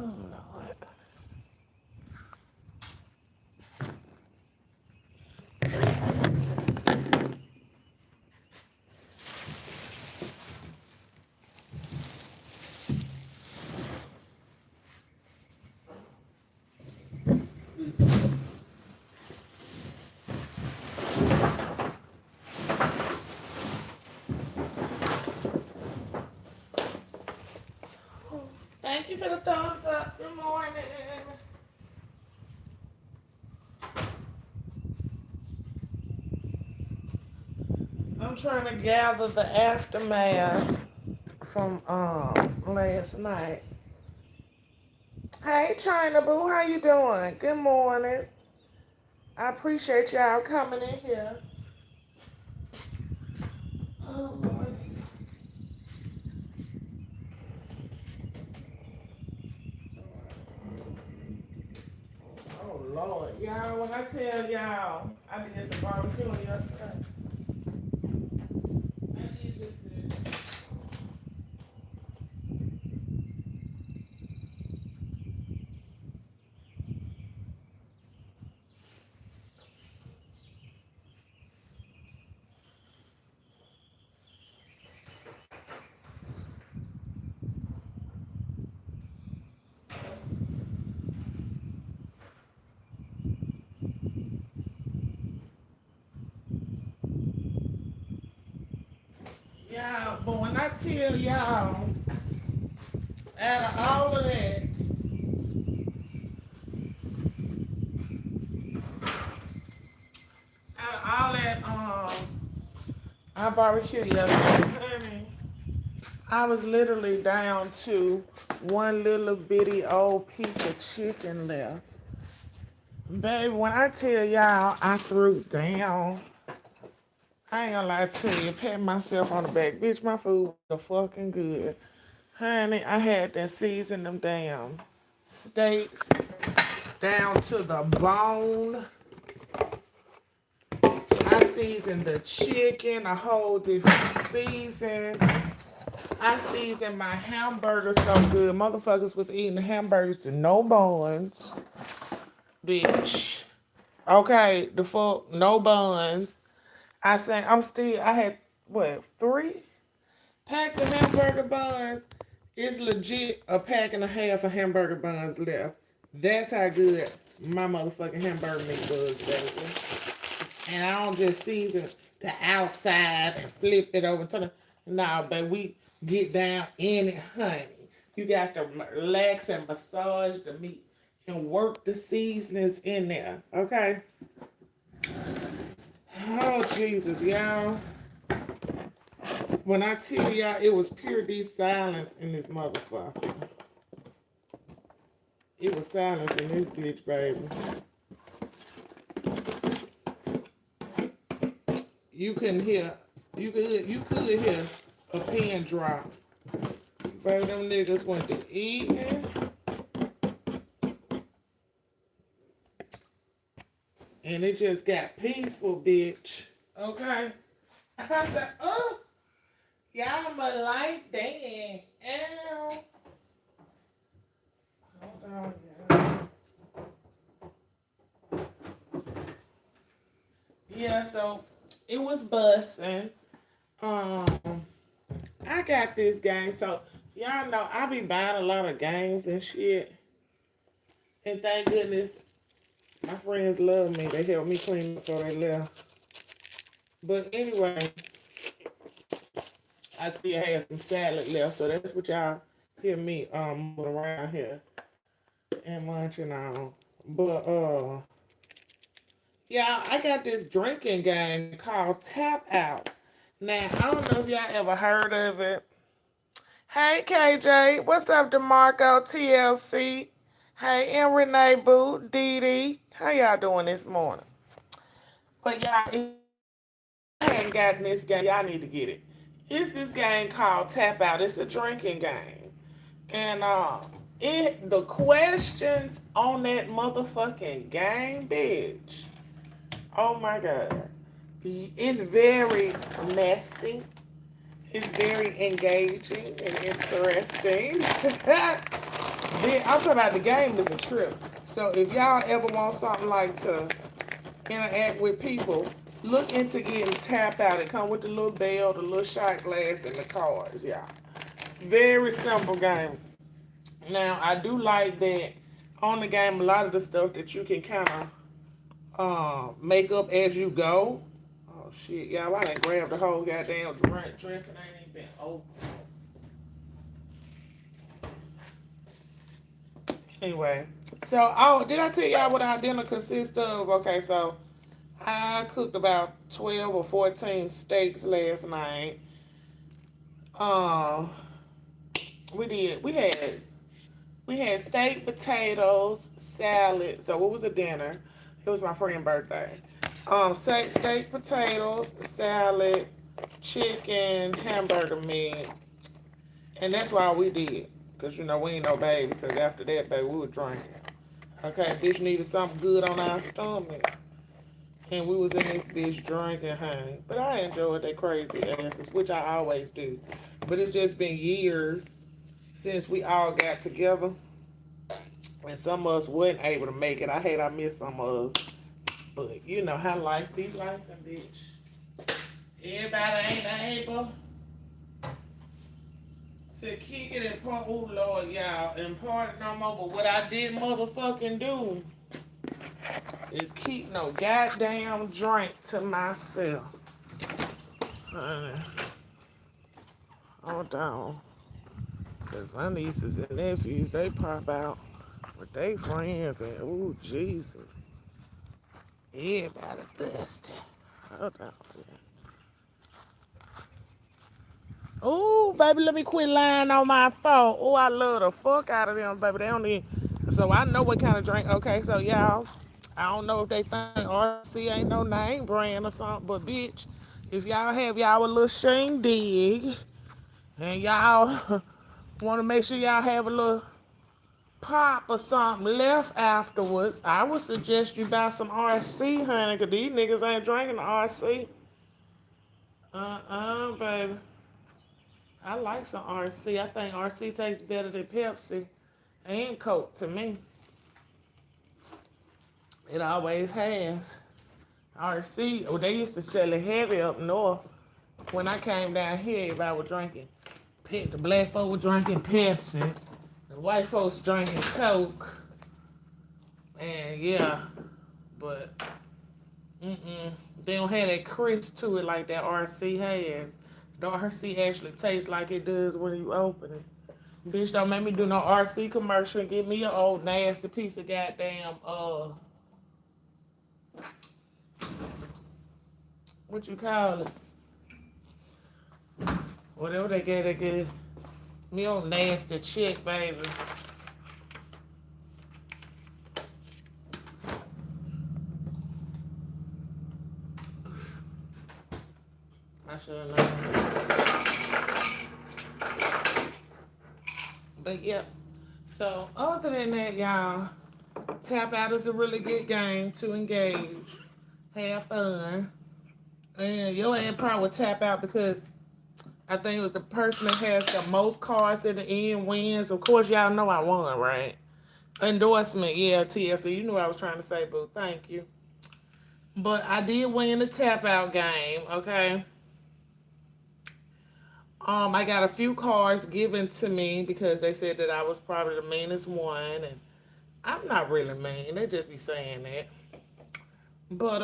Oh, Lord. Thank you for the thumbs up. Good morning. I'm trying to gather the aftermath from last night. Hey China Boo, how you doing? Good morning. I appreciate y'all coming in here. Oh Lord. Oh Lord. Y'all, when I tell y'all I did some barbecue yesterday. I did this. Y'all, but when I tell y'all, out of all of that, I barbecued yesterday, honey. I was literally down to one little bitty old piece of chicken left. Baby, when I tell y'all I threw down, I ain't gonna lie to you, pat myself on the back. Bitch, my food was fucking good. Honey, I had to season them damn steaks down to the bone. I seasoned the chicken a whole different season. I seasoned my hamburgers so good. Motherfuckers was eating the hamburgers with no buns. Bitch. Okay, the fuck, no buns. I had, what, 3 packs of hamburger buns? It's legit a pack and a half of hamburger buns left. That's how good my motherfucking hamburger meat was, baby. And I don't just season the outside and flip it over to the. Nah, baby, we get down in it, honey. You got to relax and massage the meat and work the seasonings in there, okay? Oh, Jesus, y'all. When I tell y'all, it was pure D silence in this motherfucker. It was silence in this bitch, baby. You couldn't hear. You could hear a pin drop. Baby, them niggas went to eating. And it just got peaceful, bitch. Okay? I said, oh, y'all my light then. Ow. Hold on, y'all. Yeah, so it was busting. I got this game, so y'all know I be buying a lot of games and shit. And thank goodness my friends love me. They helped me clean up so they left. But anyway, I still had some salad left, so that's what y'all hear me moving around here and munching on. But yeah, I got this drinking game called Tap Out. Now I don't know if y'all ever heard of it. Hey KJ, what's up, DeMarco TLC? Hey, and Renee Boo, Dee Dee. How y'all doing this morning? But y'all, if you hadn't gotten this game, y'all need to get it. It's this game called Tap Out. It's a drinking game. And the questions on that motherfucking game, bitch. Oh my God. It's very messy. It's very engaging and interesting. Then I'm talking about the game is a trip. So if y'all ever want something like to interact with people, look into getting tap out. It come with the little bell, the little shot glass, and the cards, y'all. Very simple game. Now I do like that on the game. A lot of the stuff that you can kind of make up as you go. Oh shit, y'all! I done grabbed the whole goddamn dress and ain't even been open. Anyway, so did I tell y'all what our dinner consists of? Okay, so I cooked about 12 or 14 steaks last night. Um, we did. We had steak, potatoes, salad. So what was a dinner? It was my friend's birthday. Steak, potatoes, salad, chicken, hamburger meat, and that's why we did. Cause we ain't no baby. Cause after that, baby, we were drinking. Okay, bitch needed something good on our stomach. And we was in this bitch drinking, honey. But I enjoyed that crazy asses, which I always do. But it's just been years since we all got together. And some of us wasn't able to make it. I hate I missed some of us. But you know how life be life and bitch. Everybody ain't able to kick it and part. Oh Lord, y'all. And part no more. But what I did motherfucking do is keep no goddamn drink to myself. Honey. Hold on. Because my nieces and nephews, they pop out with their friends and, ooh, Jesus. Everybody thirsty. Hold on. Ooh, baby, let me quit lying on my phone. Ooh, I love the fuck out of them, baby. They don't even... So I know what kind of drink. Okay, so y'all, I don't know if they think RC ain't no name brand or something, but bitch, if y'all have y'all a little shindig and y'all want to make sure y'all have a little pop or something left afterwards, I would suggest you buy some RC, honey, because these niggas ain't drinking the RC. Baby. I like some RC. I think RC tastes better than Pepsi and Coke to me. It always has. RC, they used to sell it heavy up north. When I came down here, everybody was drinking. The black folk were drinking Pepsi. The white folks drinking Coke. And yeah, but they don't have that crisp to it like that RC has. The RC actually tastes like it does when you open it. Bitch, don't make me do no RC commercial and give me an old nasty piece of goddamn what you call it? Whatever they get me old nasty chick, baby. I should have known. But yeah. So other than that, y'all, tap out is a really good game to engage, have fun, and your ass probably would tap out because I think it was the person that has the most cards in the end wins. Of course, y'all know I won, right? Endorsement, yeah, TSC. You knew what I was trying to say, boo. Thank you. But I did win the tap out game, okay? I got a few cards given to me because they said that I was probably the meanest one, and I'm not really mean. They just be saying that. But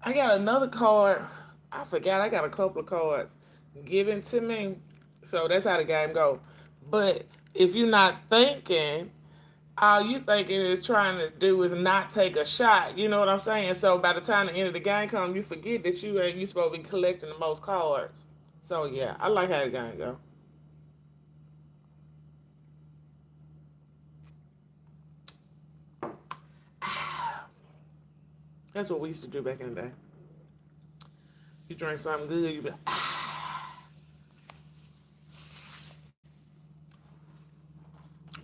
I got another card. I forgot I got a couple of cards given to me. So that's how the game go. But if you're not thinking, all you thinking is trying to do is not take a shot. You know what I'm saying? So by the time the end of the game comes, you forget that you supposed to be collecting the most cards. So yeah, I like how the game go. That's what we used to do back in the day. You drink something good, you be like,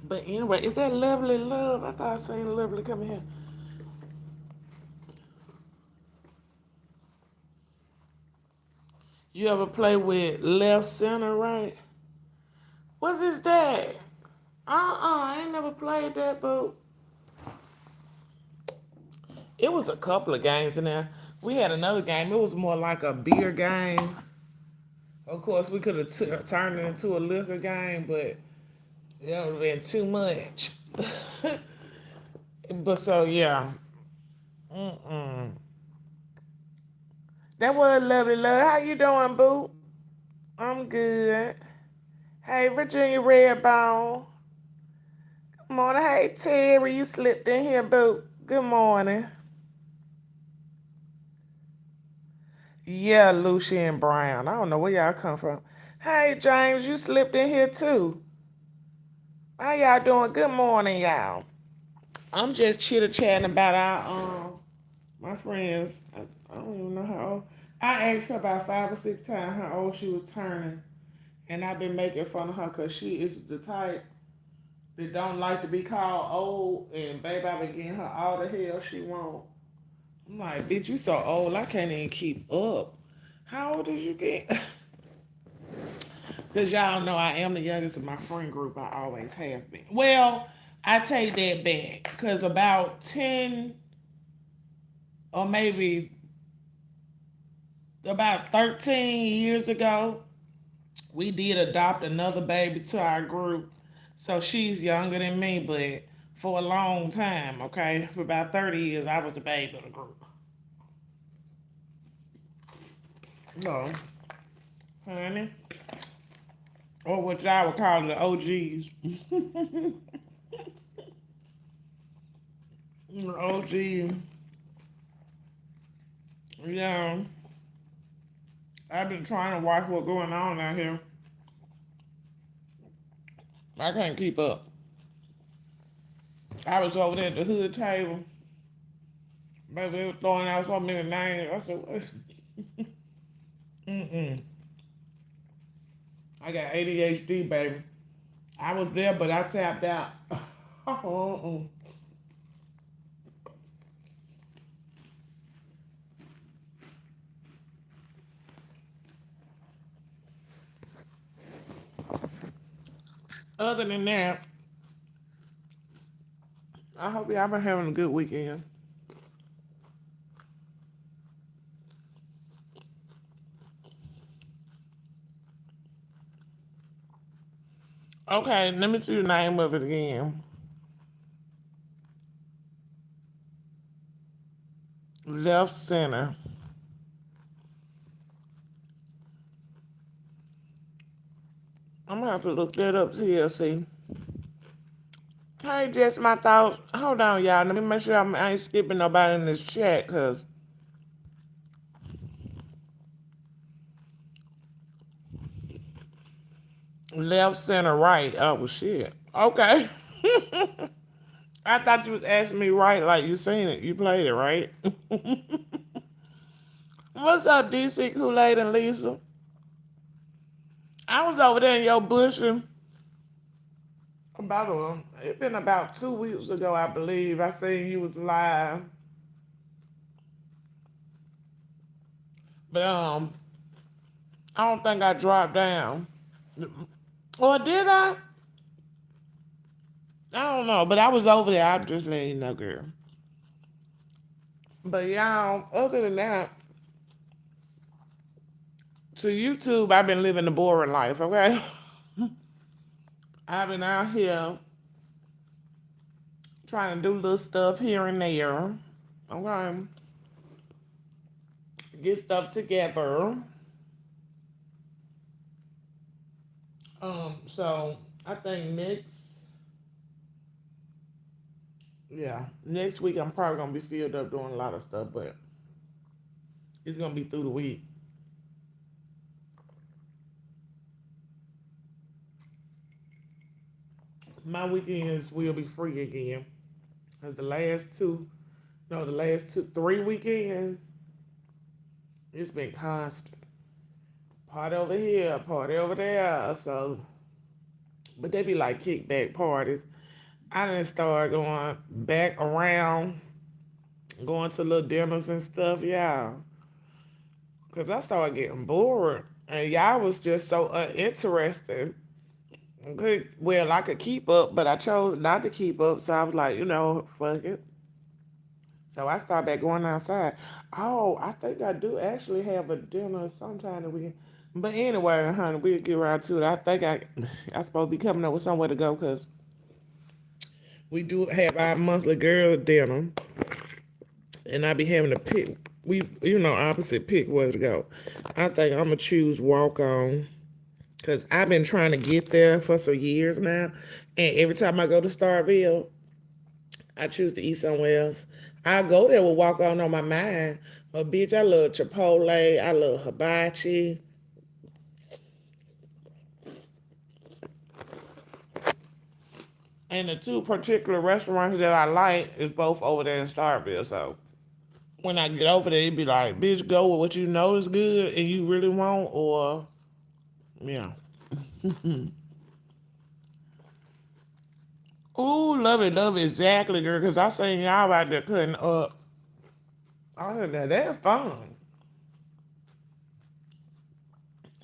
But anyway, is that lovely love? I thought I seen lovely come here. You ever play with left center right? What is that? I ain't never played that, but it was a couple of games in there. We had another game. It was more like a beer game. Of course, we could have turned it into a liquor game, but it would have been too much. But so yeah, mm-mm. That was lovely, love. How you doing, boo? I'm good. Hey, Virginia Redbone. Good morning. Hey, Terry, you slipped in here, boo. Good morning. Yeah, Lucian Brown. I don't know where y'all come from. Hey, James, you slipped in here too. How y'all doing? Good morning, y'all. I'm just chitter chatting about our my friends. I don't even know how old. I asked her about 5 or 6 times how old she was turning, and I've been making fun of her because she is the type that don't like to be called old. And baby, I've been getting her all the hell she want. I'm like, bitch, you so old, I can't even keep up. How old did you get? Because y'all know I am the youngest of my friend group. I always have been. Well, I take that back. Because about 10 or maybe about 13 years ago, we did adopt another baby to our group. So she's younger than me, but for a long time, okay? For about 30 years, I was the baby of the group. No, honey. Or what y'all would call the OGs. OG. Yeah. I've been trying to watch what's going on out here. I can't keep up. I was over there at the hood table. Baby, they were throwing out so many names. I said, what? Mm-mm. I got ADHD, baby. I was there, but I tapped out. Other than that, I hope y'all been having a good weekend. Okay, let me see the name of it again. Left center. I'm gonna have to look that up, TLC. Hey, just my thoughts. Hold on, y'all. Let me make sure I ain't skipping nobody in this chat, cause left, center, right. Oh well, shit. Okay. I thought you was asking me right, like you seen it. You played it, right? What's up, DC Kool-Aid and Lisa? I was over there in your bush about it been about 2 weeks ago, I believe. I seen you was live, but I don't think I dropped down. Or did I? I don't know, but I was over there. I just letting you know, girl. But y'all, other than that, to YouTube, I've been living the boring life. Okay, I've been out here trying to do little stuff here and there. Okay, get stuff together. So I think next week I'm probably gonna be filled up doing a lot of stuff, but it's gonna be through the week. My weekends will be free again. Cause the last 3 weekends, it's been constant. Party over here, party over there. So, but they be like kickback parties. I didn't start going back around, going to little dinners and stuff, yeah. Cause I started getting bored, and y'all was just so uninterested. Good. Well, I could keep up, but I chose not to keep up. So I was like, fuck it. So I started back going outside. Oh, I think I do actually have a dinner sometime that we. But anyway, honey, we'll get around to it. I think I supposed to be coming up with somewhere to go because we do have our monthly girl dinner, and I be having to pick. We, opposite pick where to go. I think I'm gonna choose walk on because I've been trying to get there for some years now, and every time I go to Starville, I choose to eat somewhere else. I go there with walk on my mind. But bitch, I love Chipotle. I love hibachi. And the two particular restaurants that I like is both over there in Starville. So when I get over there, it be like, bitch, go with what you know is good and you really want, or yeah. Ooh, love it, exactly, girl. Cause I seen y'all out there cutting up. I said that's fun.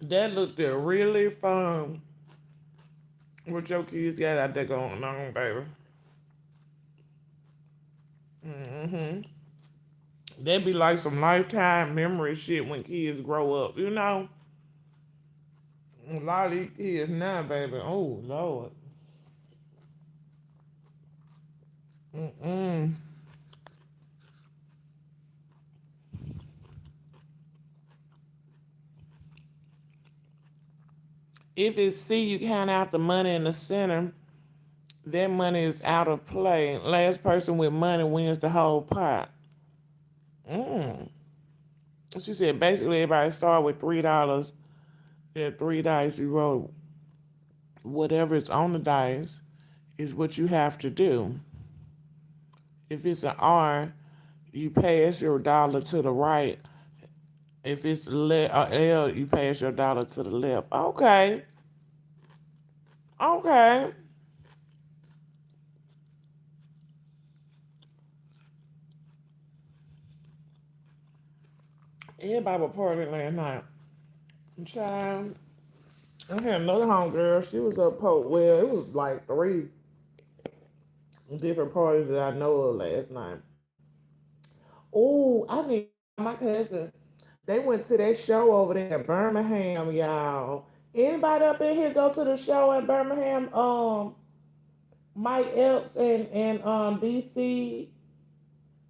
That looked really fun. What your kids got out there going on, baby? Mm-hmm. That'd be like some lifetime memory shit when kids grow up. A lot of these kids now, baby. Oh Lord. Mm-mm. If it's C, you count out the money in the center. That money is out of play. Last person with money wins the whole pot. Mm. She said basically everybody start with $3. At three dice, you roll whatever is on the dice is what you have to do. If it's an R, you pass your dollar to the right. If it's L, you pass your dollar to the left. Okay, okay. Everybody was partying last night. Child, I had another homegirl. She was up well, it was like three different parties that I know of last night. Oh, I need my cousin. They went to that show over there in Birmingham, y'all. Anybody up in here go to the show in Birmingham? Mike Epps and DC.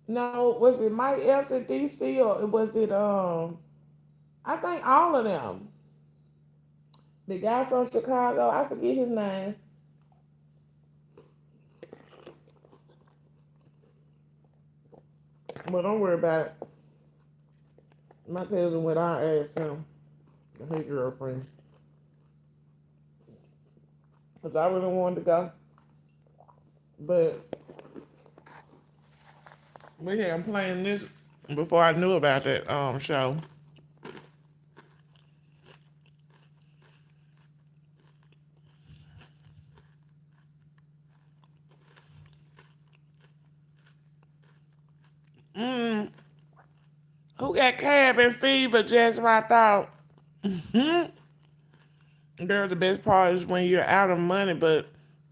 No, was it Mike Epps at DC or was it I think all of them. The guy from Chicago, I forget his name. But don't worry about it. My cousin went out and asked him and his girlfriend. Because I really wanted to go. But we had planned this before I knew about that show. Mm, who got cabin fever? Just what I thought. Girl, the best part is when you're out of money, but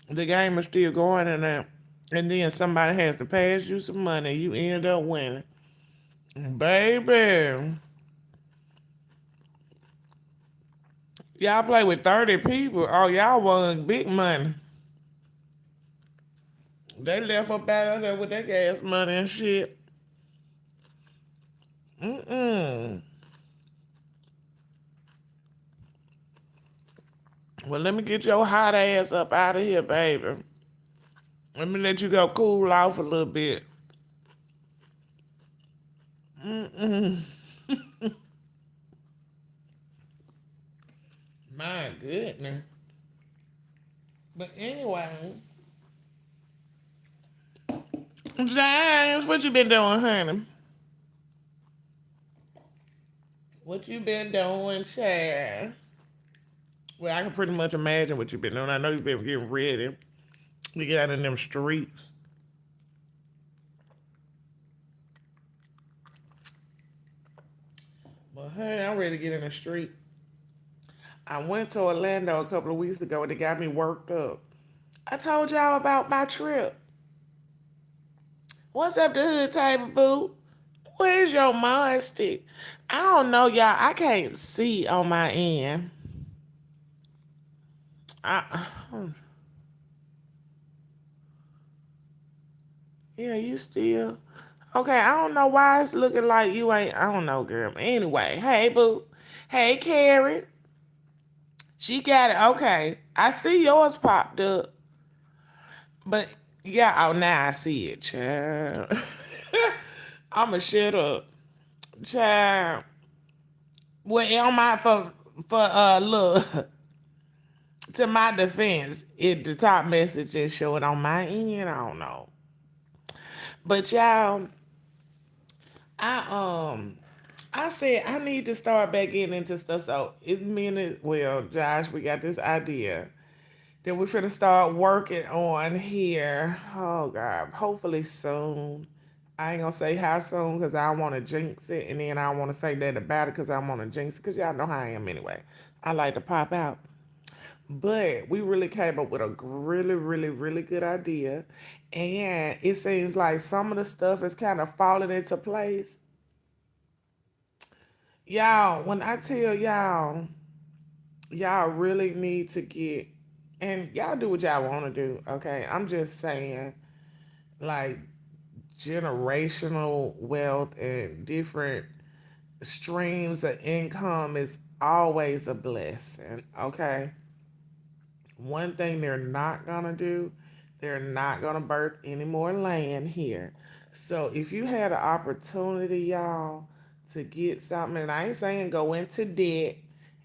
the game is still going and then somebody has to pass you some money. You end up winning. Baby, y'all play with 30 people. Oh, y'all won big money. They left up out of there with their gas money and shit. Mm-mm. Well, let me get your hot ass up out of here, baby. Let me let you go cool off a little bit. Mm-mm. My goodness. But anyway, James, what you been doing, honey? What you been doing, Chad? Well, I can pretty much imagine what you've been doing. I know you've been getting ready. You get out in them streets. But hey, I'm ready to get in the street. I went to Orlando a couple of weeks ago and it got me worked up. I told y'all about my trip. What's up the hood table, boo? Where's your mind stick? I don't know, y'all. I can't see on my end. I, yeah, you still. Okay, I don't know why it's looking like you ain't. I don't know, girl. Anyway, hey, boo. Hey, Carrie. She got it. Okay. I see yours popped up. But, yeah, oh, now I see it, child. I'ma shut up. Child. Well, on my, look, to my defense, the top message is showing on my end. I don't know. But, y'all, I, um, I said I need to start back getting into stuff. So it's me and well, Josh, we got this idea that we're finna start working on here. Oh God, hopefully soon. I ain't gonna say how soon because I don't want to jinx it, and then I don't want to say that about it because I want to jinx it because y'all know how I am anyway. I like to pop out, but we really came up with a really, really, really good idea, and it seems like some of the stuff is kind of falling into place. Y'all, when I tell y'all really need to get, and y'all do what y'all want to do, okay? I'm just saying, like, generational wealth and different streams of income is always a blessing, okay? One thing they're not gonna do, they're not gonna birth any more land here. So if you had an opportunity, y'all, to get something, and I ain't saying go into debt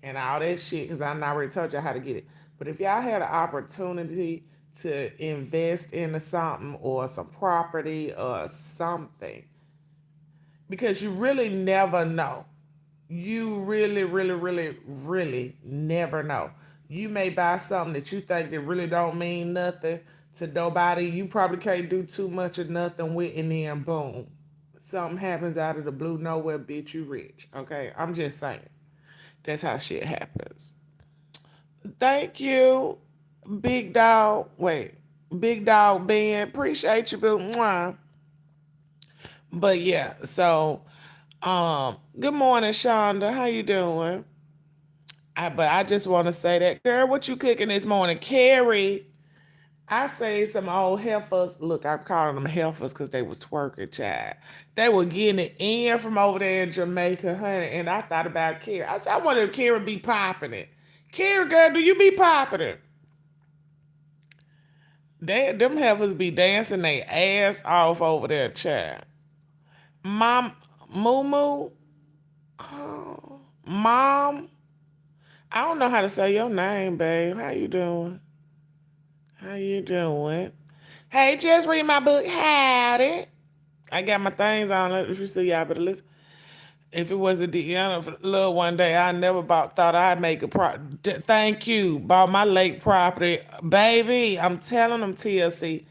and all that shit, because I already told you how to get it. But if y'all had an opportunity to invest into something or some property or something, because you really never know. You really, really, really, really never know. You may buy something that you think that really don't mean nothing to nobody. You probably can't do too much of nothing with, and then boom, something happens out of the blue nowhere, bitch, you rich. Okay, I'm just saying. That's how shit happens. Thank you, big dog. Wait, big dog Ben. Appreciate you, boo. Mwah. But yeah, so good morning, Shonda. How you doing? But I just want to say that, girl, what you cooking this morning? Carrie, I say some old heifers. Look, I'm calling them heifers because they was twerking, child. They were getting it in from over there in Jamaica, honey. And I thought about Carrie. I said, I wonder if Carrie be popping it. Carrie, girl, do you be popping it? Them heifers be dancing their ass off over there, child. Mom, Moo Moo, oh, Mom, I don't know how to say your name, babe. How you doing? How you doing? Hey, just read my book. Howdy. I got my things on. If you see y'all better listen. If it wasn't Deanna for little one day, I never thought I'd make a thank you. Bought my lake property. Baby, I'm telling them TLC.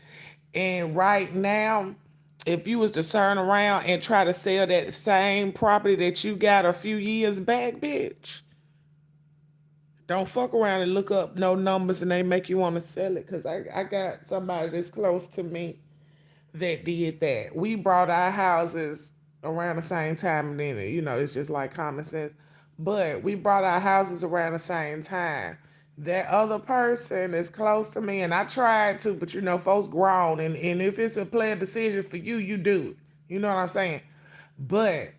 And right now, if you was to turn around and try to sell that same property that you got a few years back, bitch, don't fuck around and look up no numbers and they make you want to sell it. Cause I got somebody that's close to me that did that. We brought our houses around the same time, and then it's just like common sense. But we brought our houses around the same time. That other person is close to me, and I tried to, but folks grown, and if it's a planned decision for you, you do it. You know what I'm saying? But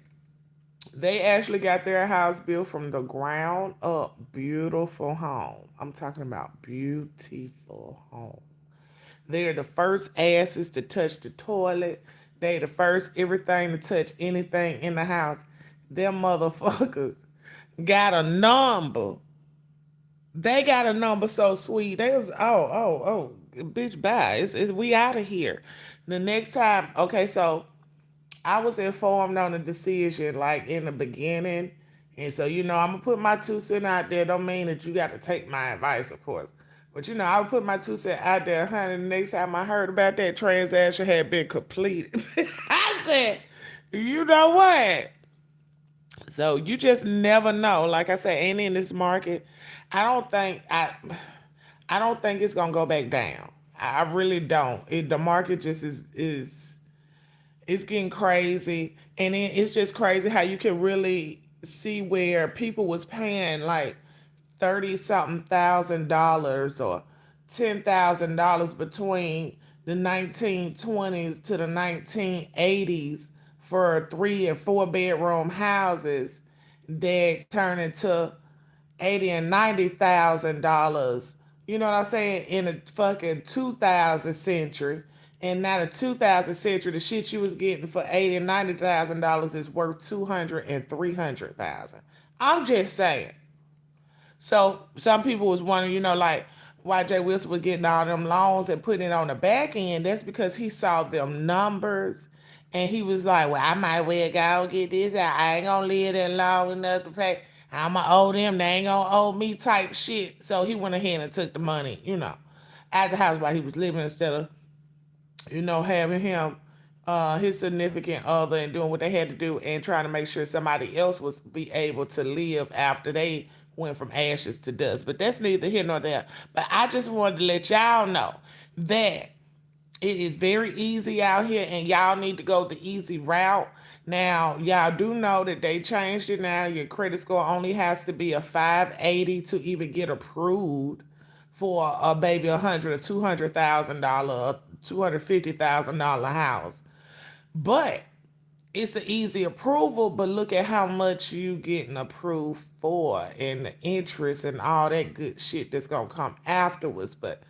they actually got their house built from the ground up. Beautiful home. I'm talking about beautiful home. They're the first asses to touch the toilet. They the first everything to touch anything in the house. Them motherfuckers got a number. They got a number so sweet. They was bitch bye. It's we out of here. The next time, okay, so I was informed on the decision like in the beginning. And so, I'm gonna put my 2 cents out there. Don't mean that you gotta take my advice, of course. But I would put my 2 cents out there, honey. The next time I heard about that transaction had been completed. I said, you know what? So you just never know. Like I say, ain't in this market. I don't think I don't think it's gonna go back down. I really don't. The market just is it's getting crazy, and it's just crazy how you can really see where people was paying like 30 something $1,000 or $10,000 between the 1920s to the 1980s for 3 and 4 bedroom houses that turn into 80 and $90,000. You know what I'm saying? In the fucking 2000 century. And now the 2000 century, the shit you was getting for 80 and $90,000 is worth 200 and 300,000. I'm just saying. So some people was wondering, like why Jay Wilson was getting all them loans and putting it on the back end. That's because he saw them numbers and he was like, well, I might well go get this out. I ain't gonna live that long enough to pay. I'ma owe them. They ain't gonna owe me type shit. So he went ahead and took the money, at the house while he was living instead of having him, his significant other, and doing what they had to do and trying to make sure somebody else was be able to live after they went from ashes to dust. But that's neither here nor there. But I just wanted to let y'all know that it is very easy out here, and y'all need to go the easy route. Now, y'all do know that they changed it now. Your credit score only has to be a 580 to even get approved for a baby $100,000 or $250,000 house. But it's an easy approval, but look at how much you getting approved for and the interest and all that good shit that's gonna come afterwards. But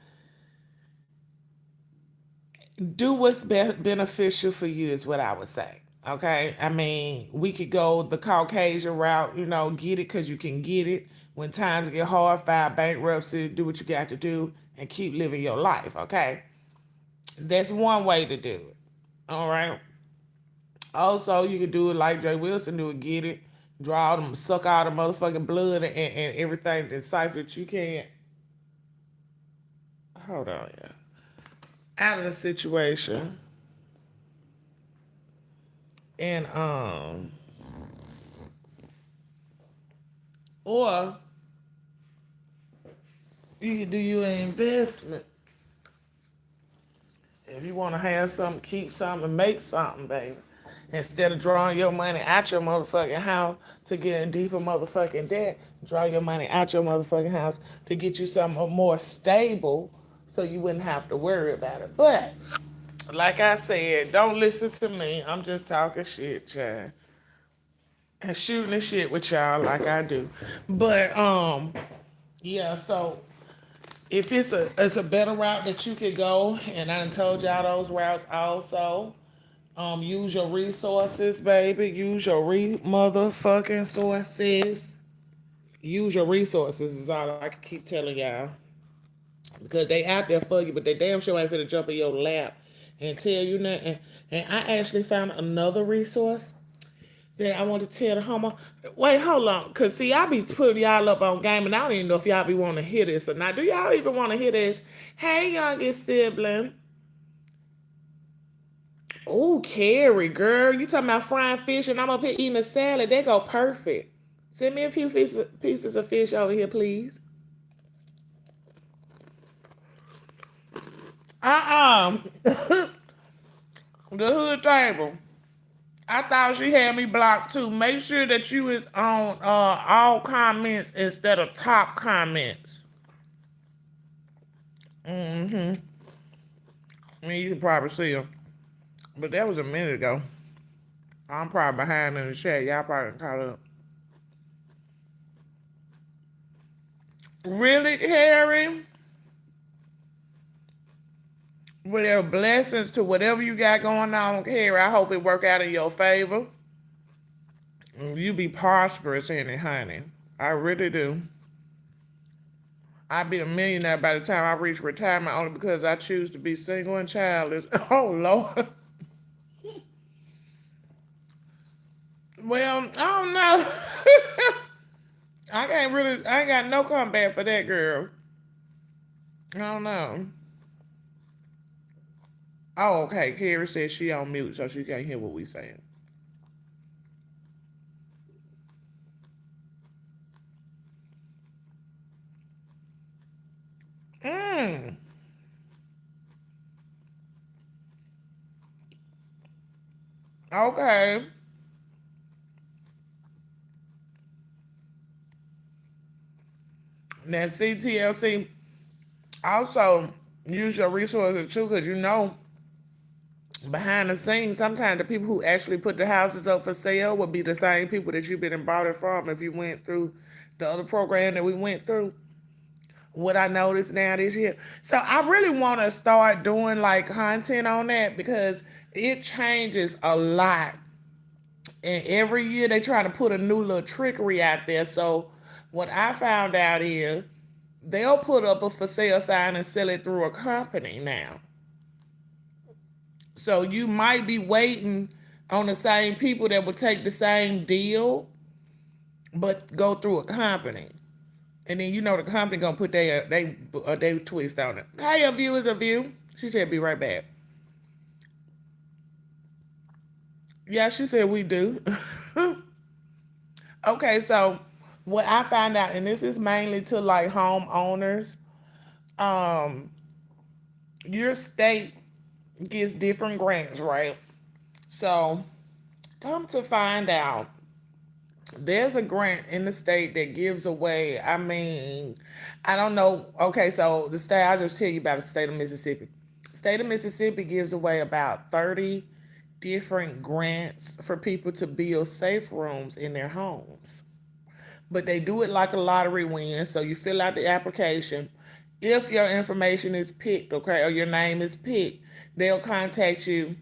do what's beneficial for you is what I would say. Okay, I mean, we could go the Caucasian route, get it because you can get it. When times get hard, file bankruptcy, do what you got to do, and keep living your life. Okay, that's one way to do it. All right. Also, you can do it like Jay Wilson do it, get it, draw them, suck all the motherfucking blood and everything, decipher that you can. Hold on, yeah. Out of the situation. And or you can do you an investment. If you want to have something, keep something, and make something, baby. Instead of drawing your money out your motherfucking house to get in deeper motherfucking debt, draw your money out your motherfucking house to get you something more stable so you wouldn't have to worry about it. But, like I said, don't listen to me. I'm just talking shit, child. And shooting the shit with y'all like I do. But, yeah, so if it's a better route that you could go, and I done told y'all those routes also. Use your resources, baby. Use your motherfucking sources. Use your resources is all I can keep telling y'all. Because they out there for you, but they damn sure ain't finna jump in your lap and tell you nothing. And I actually found another resource that I want to tell the homo. Wait, hold on. Cause see, I be putting y'all up on game and I don't even know if y'all be wanting to hear this or not. Do y'all even want to hear this? Hey, youngest sibling. Oh, Carrie, girl, you talking about frying fish and I'm up here eating a salad. They go perfect. Send me a few pieces of fish over here, please. The hood table. I thought she had me blocked too. Make sure that you is on all comments instead of top comments. Mm-hmm. I mean, you can probably see them. But that was a minute ago. I'm probably behind in the chat. Y'all probably caught up. Really, Harry? Well, blessings to whatever you got going on, Harry. I hope it work out in your favor. You be prosperous in it, honey. I really do. I'll be a millionaire by the time I reach retirement only because I choose to be single and childless. Oh, Lord. Well, I don't know. I ain't got no comeback for that girl. I don't know. Oh, okay. Carrie says she on mute, so she can't hear what we saying. Okay. Now CTLC also use your resources too, because behind the scenes, sometimes the people who actually put the houses up for sale would be the same people that you've been and bought it from if you went through the other program that we went through. What I noticed now this year. So I really want to start doing like content on that because it changes a lot. And every year they try to put a new little trickery out there. So what I found out is they'll put up a for sale sign and sell it through a company now. So you might be waiting on the same people that will take the same deal, but go through a company. And then the company gonna put they twist on it. Hey, your view is a view. She said be right back. Yeah, she said we do. Okay, so what I found out, and this is mainly to like homeowners, um, your state gets different grants, right? So come to find out, there's a grant in the state that gives away, I mean, I don't know. Okay, so the state, I'll just tell you about the state of Mississippi. State of Mississippi gives away about 30 different grants for people to build safe rooms in their homes. But they do it like a lottery win. So you fill out the application. If your information is picked, okay, or your name is picked, they'll contact you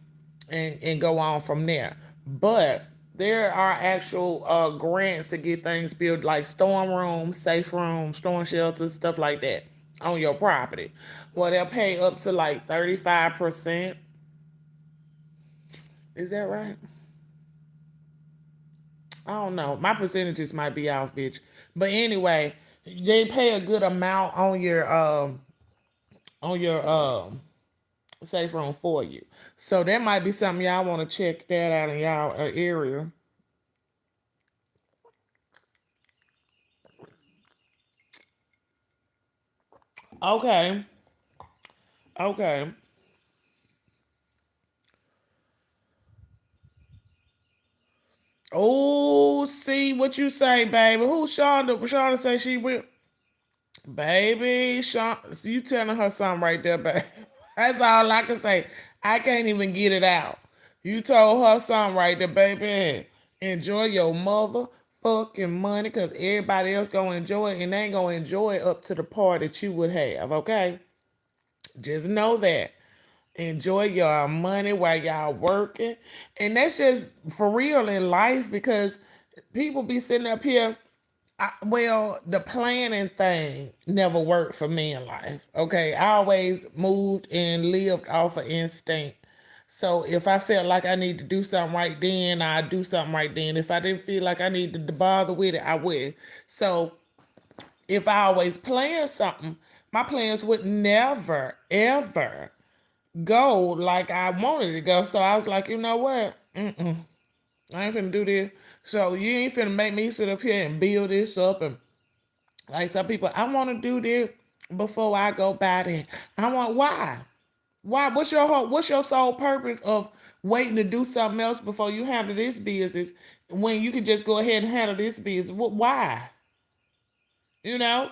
and go on from there. But there are actual grants to get things built like storm rooms, safe rooms, storm shelters, stuff like that on your property. Well, they'll pay up to like 35%. Is that right? I don't know. My percentages might be off, bitch. But anyway, they pay a good amount on your safe room for you. So that might be something y'all want to check that out in y'all area. Okay. Okay. Oh, see what you say, baby. Who Shonda? Shonda say she will. Baby, Sean, so you telling her something right there, baby. That's all I can say. I can't even get it out. You told her something right there, baby. Enjoy your motherfucking money because everybody else gonna enjoy it and they ain't gonna enjoy it up to the part that you would have, okay? Just know that. Enjoy your money while y'all working. And that's just for real in life because people be sitting up here well, the planning thing never worked for me in life. Okay, I always moved and lived off of instinct. So if I felt like I need to do something right then, I'd do something right then. If I didn't feel like I needed to bother with it, I would. So if I always planned something, my plans would never, ever go like I wanted to go. So I was like, you know what? I ain't finna do this. So you ain't finna make me sit up here and build this up and like some people, I want to do this before I go buy that. I want why? Why? What's your sole purpose of waiting to do something else before you handle this business when you can just go ahead and handle this business? Why? You know?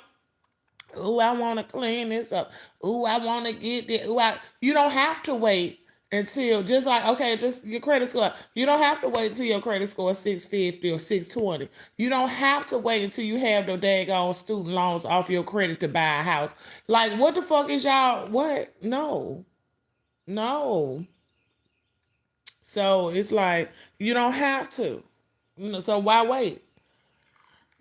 Ooh, I want to clean this up. Ooh, I want to get this. You don't have to wait until just like okay, just your credit score. You don't have to wait until your credit score is 650 or 620. You don't have to wait until you have the daggone student loans off your credit to buy a house. Like what the fuck is y'all? What? No, no. So it's like you don't have to. So why wait?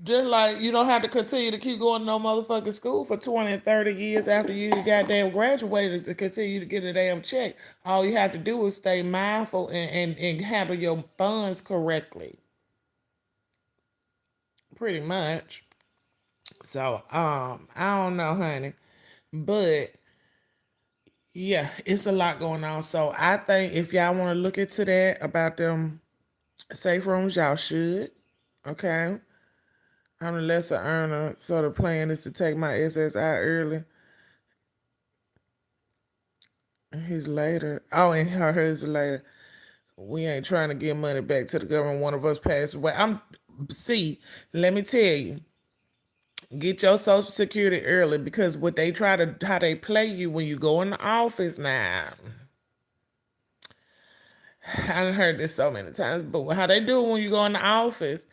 Just like you don't have to continue to keep going to no motherfucking school for 20 and 30 years after you goddamn graduated to continue to get a damn check. All you have to do is stay mindful and handle your funds correctly. Pretty much. So I don't know, honey. But yeah, it's a lot going on. So I think if y'all want to look into that about them safe rooms, y'all should. Okay. I'm a lesser earner, so the plan is to take my SSI early His later. Oh, and hers later. We ain't trying to give money back to the government. One of us passed away. See, let me tell you, get your social security early because what they try to, how they play you when you go in the office now. I done heard this so many times, but how they do it when you go in the office.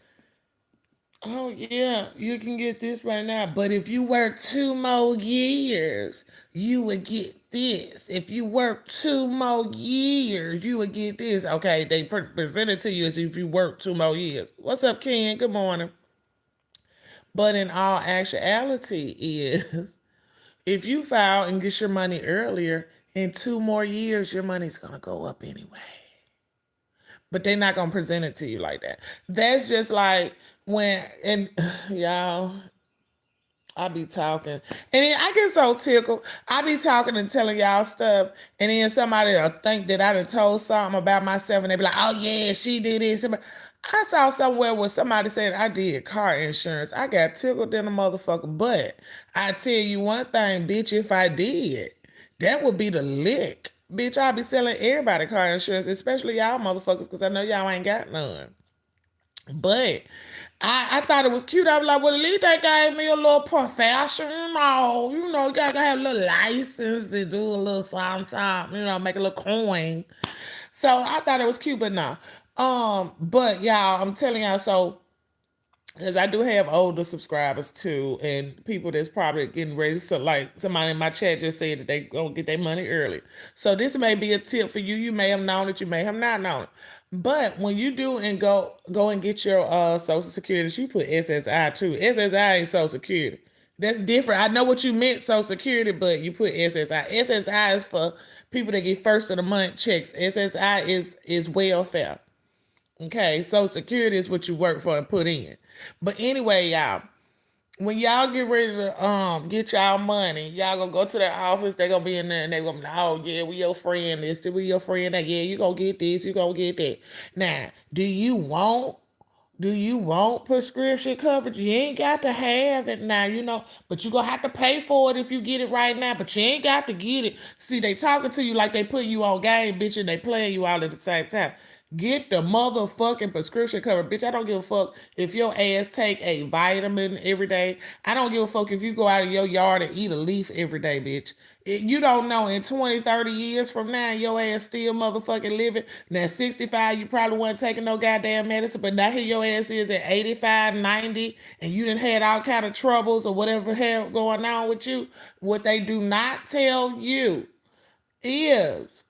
Oh yeah, you can get this right now. But if you work 2 more years, you would get this. If you work 2 more years, you would get this. Okay, they present it to you as if you work 2 more years. What's up, Ken? Good morning. But in all actuality, is if you file and get your money earlier, in 2 more years, your money's gonna go up anyway. But they're not gonna present it to you like that. That's just like when and y'all, I be talking, and then I get so tickled. I be talking and telling y'all stuff, and then somebody will think that I done told something about myself, and they be like, "Oh yeah, she did this." I saw somewhere where somebody said I did car insurance. I got tickled in a motherfucker. But I tell you one thing, bitch, if I did, that would be the lick. Bitch, I'll be selling everybody car insurance, especially y'all motherfuckers, because I know y'all ain't got none. But I thought it was cute. I was like, well, at least they gave me a little professional. You gotta have a little license to do a little something, make a little coin. So I thought it was cute, but no. But y'all, I'm telling y'all, so because I do have older subscribers too, and people that's probably getting ready. So, like somebody in my chat just said that they gonna get their money early. So this may be a tip for you. You may have known it, you may have not known it. But when you do and go and get your Social Security, you put SSI too. SSI ain't Social Security. That's different. I know what you meant, Social Security, but you put SSI. SSI is for people that get first of the month checks. SSI is welfare. Okay, Social Security is what you work for and put in. But anyway, y'all, when y'all get ready to get y'all money, y'all gonna go to their office. They gonna be in there and they gonna be like, oh yeah, we your friend this, we your friend that. Yeah, you gonna get this, you gonna get that. Now, do you want prescription coverage? You ain't got to have it now, but you gonna have to pay for it if you get it right now. But you ain't got to get it. See, they talking to you like they put you on game, bitch, and they playing you all at the same time. Get the motherfucking prescription covered, bitch. I don't give a fuck if your ass take a vitamin every day. I don't give a fuck if you go out of your yard and eat a leaf every day, bitch. You don't know in 20, 30 years from now, your ass still motherfucking living. Now, 65, you probably wasn't taking no goddamn medicine, but now here your ass is at 85, 90, and you done had all kind of troubles or whatever hell going on with you. What they do not tell you is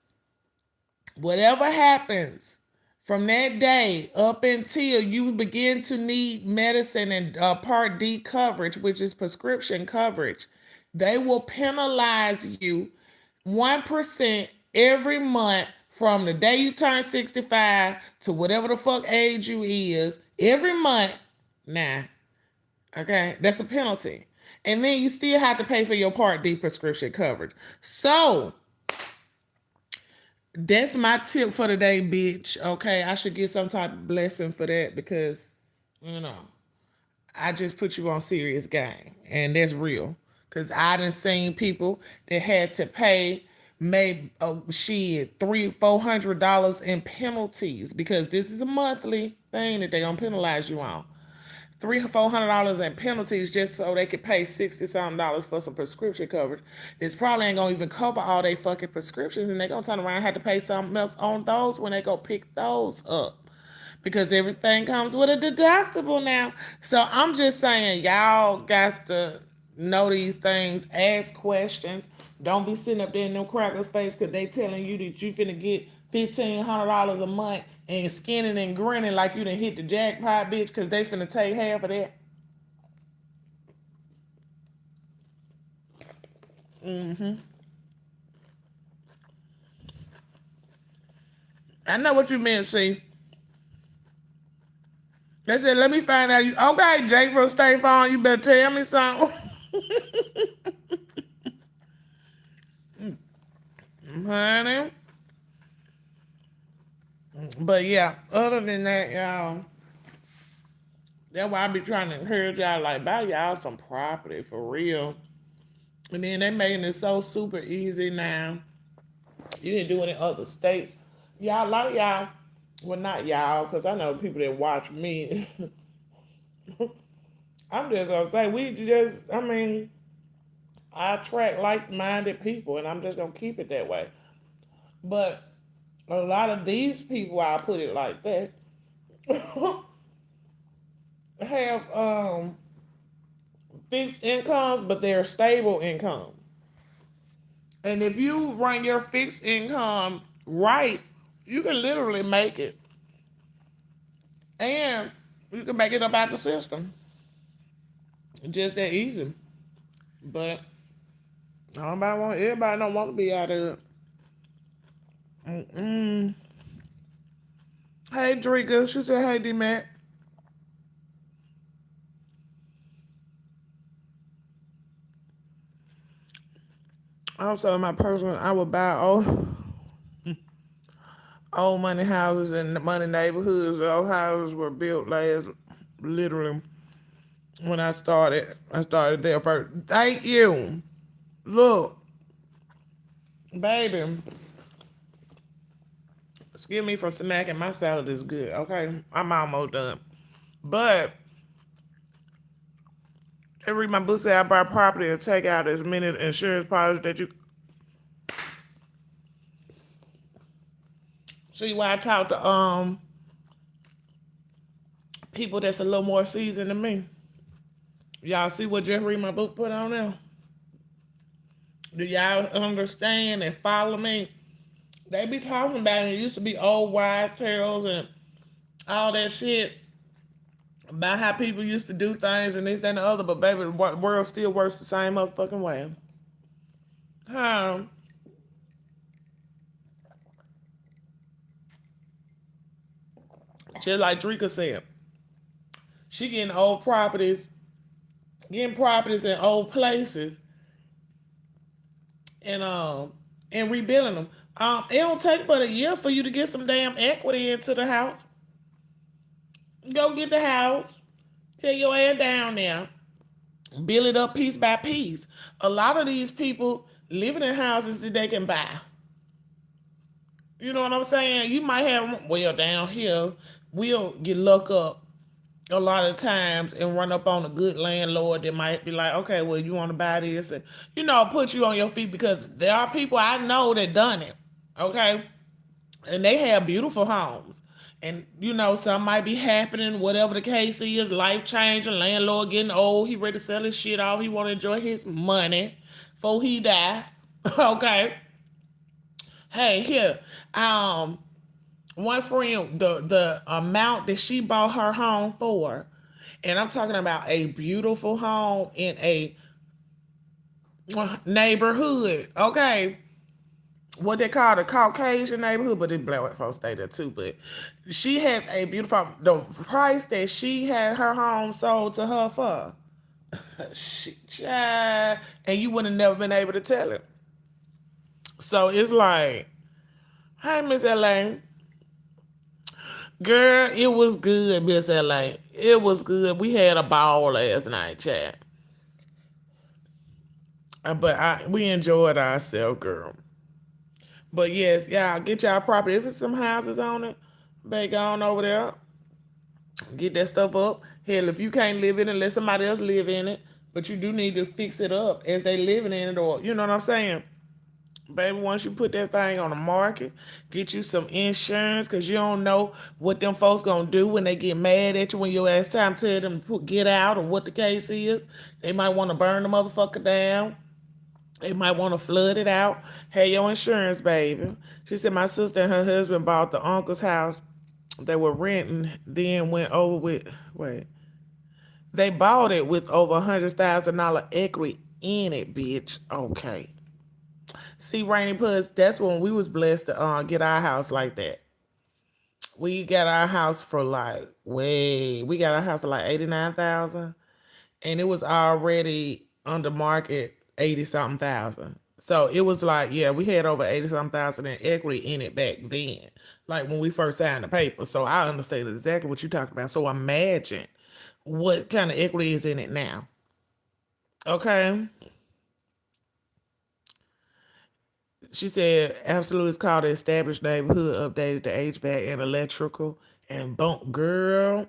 whatever happens from that day up until you begin to need medicine and Part D coverage, which is prescription coverage, they will penalize you 1% every month from the day you turn 65 to whatever the fuck age you is every month. Nah, okay, that's a penalty. And then you still have to pay for your Part D prescription coverage. So that's my tip for today, bitch. Okay, I should get some type of blessing for that because, you know, I just put you on serious game, and that's real. Cause I done seen people that had to pay maybe shit $300-400 in penalties because this is a monthly thing that they gonna penalize you on. $300-400 in penalties just so they could pay $60-something for some prescription coverage. This probably ain't gonna even cover all their fucking prescriptions, and they gonna turn around and have to pay something else on those when they go pick those up. Because everything comes with a deductible now. So I'm just saying, y'all got to know these things, ask questions. Don't be sitting up there in no crackers face because they telling you that you finna get $1,500 a month and skinning and grinning like you done hit the jackpot, bitch, because they finna take half of that. Mm-hmm. I know what you meant, see. They said, let me find out. Okay, Jake from State Farm, you better tell me something. Honey. But yeah, other than that, y'all, that's why I be trying to encourage y'all, like, buy y'all some property for real. And then they making it so super easy now. You didn't do it in other states. Y'all, a lot of y'all, well, not y'all, because I know people that watch me. I'm just gonna say I mean, I attract like-minded people, and I'm just gonna keep it that way. But a lot of these people, I put it like that, have fixed incomes, but they're stable income. And if you run your fixed income right, you can literally make it, and you can make it up out the system. Just that easy. But everybody don't want to be out of it. Mm-mm. Hey, Drika. She said, hey, D-Mac. Also, in my personal, I would buy old money houses and money neighborhoods. The old houses were built last, literally, when I started. I started there first. Thank you. Look, baby, excuse me for smacking. My salad is good, okay? I'm almost done. But, I read my book say I buy property and take out as many insurance policies that you see. Why I talk to people that's a little more seasoned than me. Y'all see what Jeffrey my book put on there? Do y'all understand and follow me? They be talking about it. It used to be old wives' tales and all that shit about how people used to do things and this, that, and the other. But baby, the world still works the same motherfucking way. Huh? Just like Drika said, she getting properties in old places, and rebuilding them. It don't take but a year for you to get some damn equity into the house. Go get the house, take your ass down there, build it up piece by piece. A lot of these people living in houses that they can buy. You know what I'm saying? You might have, well, down here, we'll get luck up a lot of times and run up on a good landlord that might be like, okay, well, you want to buy this, and put you on your feet, because there are people I know that done it. Okay, and they have beautiful homes. And some might be happening, whatever the case is, life changing, landlord getting old, he ready to sell his shit off, he want to enjoy his money before he die. Okay. Hey, here, um, one friend, the amount that she bought her home for, and I'm talking about a beautiful home in a neighborhood. Okay, what they call the Caucasian neighborhood, but the black folks stay there too. But she has a beautiful, the price that she had her home sold to her for. Child, and you would have never been able to tell it. So it's like, hey, Miss LA. Girl, it was good, Miss LA. It was good. We had a ball last night, chat. But we enjoyed ourselves, girl. But yes, y'all get y'all property. If it's some houses on it, back on over there, get that stuff up. Hell, if you can't live in it, let somebody else live in it. But you do need to fix it up as they living in it, or you know what I'm saying? Baby, once you put that thing on the market, get you some insurance, because you don't know what them folks gonna do when they get mad at you when your ass time tell them to get out, or what the case is. They might want to burn the motherfucker down. They might want to flood it out. Hey, your insurance, baby. She said my sister and her husband bought the uncle's house they were renting, then went over with, wait, they bought it with over $100,000 equity in it, bitch. Okay. See, Rainy Puss, that's when we was blessed to get our house like that. We got our house for like, we got our house for like 89,000, and it was already under market 80 something thousand. So it was like, yeah, we had over 80 something thousand in equity in it back then, like when we first signed the paper. So I understand exactly what you're talking about. So imagine what kind of equity is in it now. Okay. She said, absolutely, it's called the established neighborhood, updated the HVAC and electrical, and bump, girl.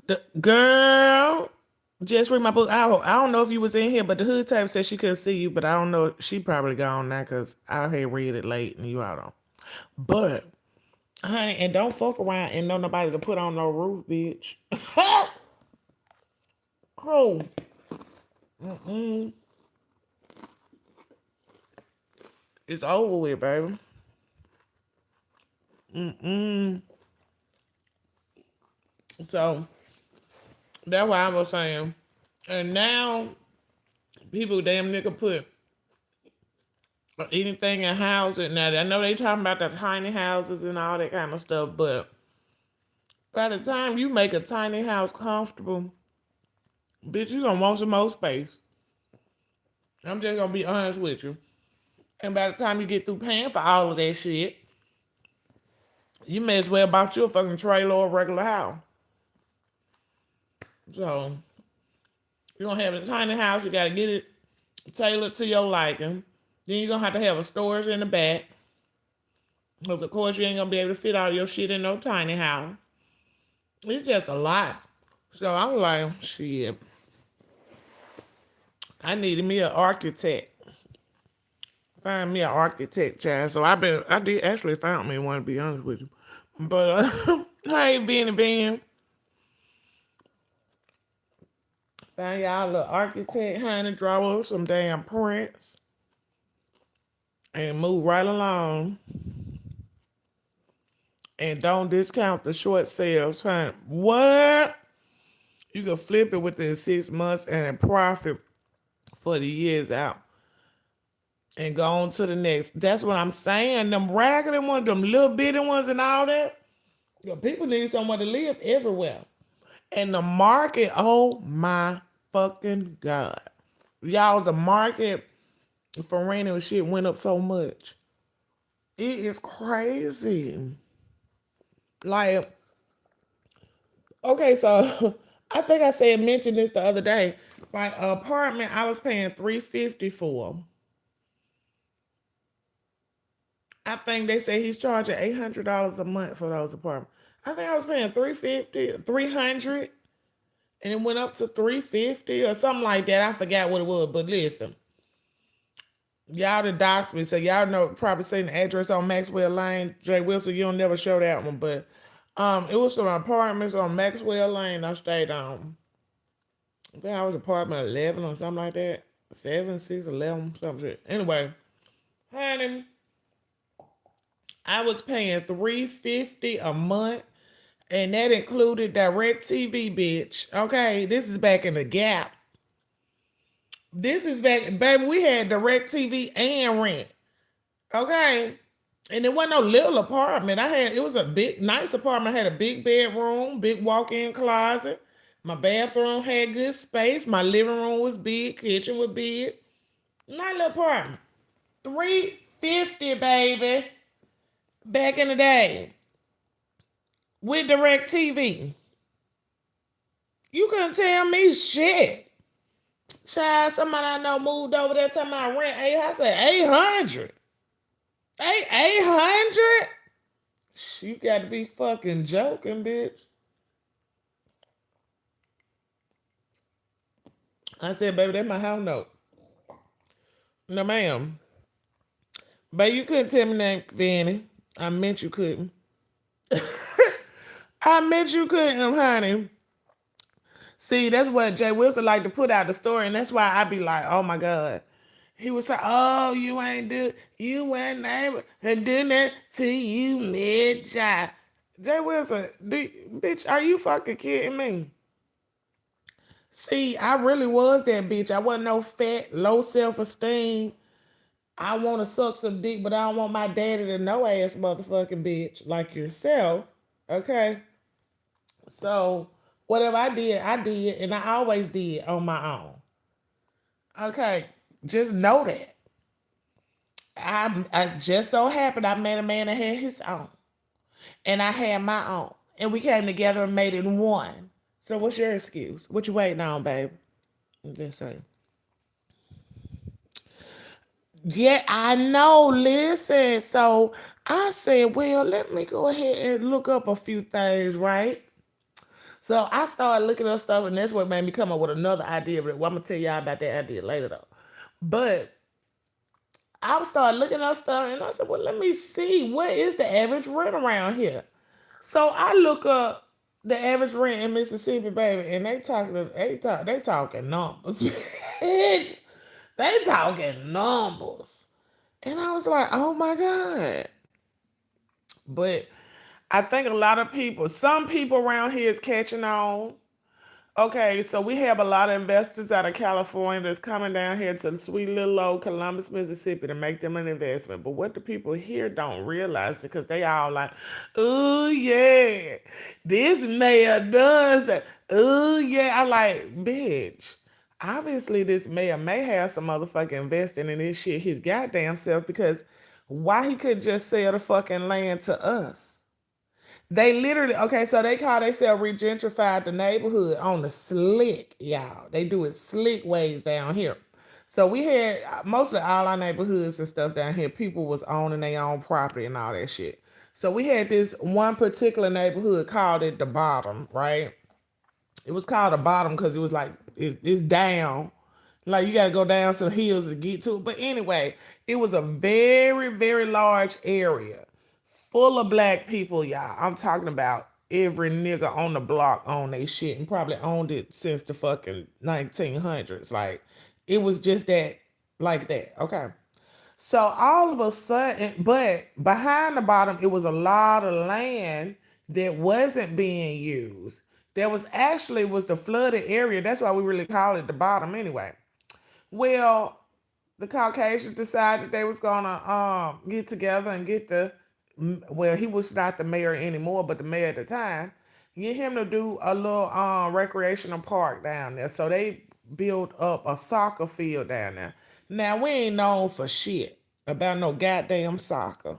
The girl, just read my book. I don't know if you was in here, but the hood type said she couldn't see you, but I don't know. She probably gone now because I had read it late and you out on. But, honey, and don't fuck around and know nobody to put on no roof, bitch. Oh. Mm-mm. It's over with, baby. Mm-mm. So, that's why I was saying. And now, people damn nigga put anything in houses. Now, I know they talking about the tiny houses and all that kind of stuff, but by the time you make a tiny house comfortable, bitch, you gonna want some more space. I'm just gonna be honest with you. And by the time you get through paying for all of that shit, you may as well bought you a fucking trailer or a regular house. So you're gonna have a tiny house, you gotta get it tailored to your liking. Then you're gonna have to have a storage in the back. Because of course you ain't gonna be able to fit all your shit in no tiny house. It's just a lot. So I was like, shit. I needed me an architect. Find me an architect, child. So I did actually found me one, to be honest with you. But hey, Van. Find y'all a little architect, honey, draw up some damn prints and move right along. And don't discount the short sales, honey. What? You can flip it within 6 months and profit for the years out. And go on to the next. That's what I'm saying. Them raggedy ones, them little bitty ones and all that. People need somewhere to live everywhere. And the market, oh my fucking God. Y'all, the market for renting shit went up so much. It is crazy. Like, okay, so I think mentioned this the other day. Like an apartment I was paying $350 for. I think they say he's charging $800 a month for those apartments. I think I was paying $350, $300, and it went up to $350 or something like that. I forgot what it was, but listen, y'all the docs me, so y'all know probably saying the address on Maxwell Lane. Jay Wilson, you don't never show that one, but it was some apartments on Maxwell Lane I stayed on. I think I was apartment 11 or something like that. 7, 6, 11, something. Anyway, honey, I was paying $350 a month, and that included direct TV, bitch. Okay, this is back in the Gap. This is back, baby. We had direct TV and rent. Okay, and it wasn't no little apartment. It was a big, nice apartment. I had a big bedroom, big walk-in closet. My bathroom had good space. My living room was big. Kitchen was big. Nice little apartment. $350, baby. Back in the day. With direct TV. You couldn't tell me shit. Child, somebody I know moved over there talking about rent. I said 800. 800? You got to be fucking joking, bitch. I said, baby, that's my house note. No, ma'am. But you couldn't tell me that, Vanny. I meant you couldn't. I meant you couldn't, honey. See, that's what Jay Wilson like to put out the story, and that's why I be like, oh my God. He was like, oh, you ain't able to do that to you, mid-job. Jay Wilson, bitch, are you fucking kidding me? See, I really was that bitch. I wasn't no fat, low self-esteem. I want to suck some dick, but I don't want my daddy to know ass motherfucking bitch like yourself. Okay? So, whatever I did, and I always did on my own. Okay? Just know that. I just so happened I met a man that had his own. And I had my own. And we came together and made it one. So what's your excuse? What you waiting on, babe? I'm just saying. Yeah, I know. Listen, so I said, well, let me go ahead and look up a few things, right? So I started looking up stuff, and that's what made me come up with another idea. But I'm gonna tell y'all about that idea later, though. But I started looking up stuff, and I said, well, let me see what is the average rent around here. So I look up the average rent in Mississippi, baby, and they talking numbers. Bitch, they talking numbers. And I was like, oh my God. But I think a lot of people, some people around here is catching on. Okay, so we have a lot of investors out of California that's coming down here to the sweet little old Columbus, Mississippi to make them an investment. But what the people here don't realize because they all like, oh yeah, this mayor does that. Oh yeah. I'm like, bitch. Obviously, this mayor may have some motherfucking investing in this shit his goddamn self because why he could just sell the fucking land to us? They literally okay, so they call themselves regentrified the neighborhood on the slick, y'all. They do it slick ways down here. So we had mostly all our neighborhoods and stuff down here. People was owning their own property and all that shit. So we had this one particular neighborhood called it the bottom, right? It was called the bottom because it was like it's down. Like you gotta go down some hills to get to it. But anyway, it was a very, very large area full of black people, y'all. I'm talking about every nigga on the block owned they shit and probably owned it since the fucking 1900s. Like it was just that, like that. Okay. So all of a sudden, but behind the bottom, it was a lot of land that wasn't being used. There was actually was the flooded area. That's why we really call it the bottom anyway. Well, the Caucasians decided they was gonna get together and get the well, he was not the mayor anymore, but the mayor at the time, get him to do a little recreational park down there. So they built up a soccer field down there. Now we ain't known for shit about no goddamn soccer.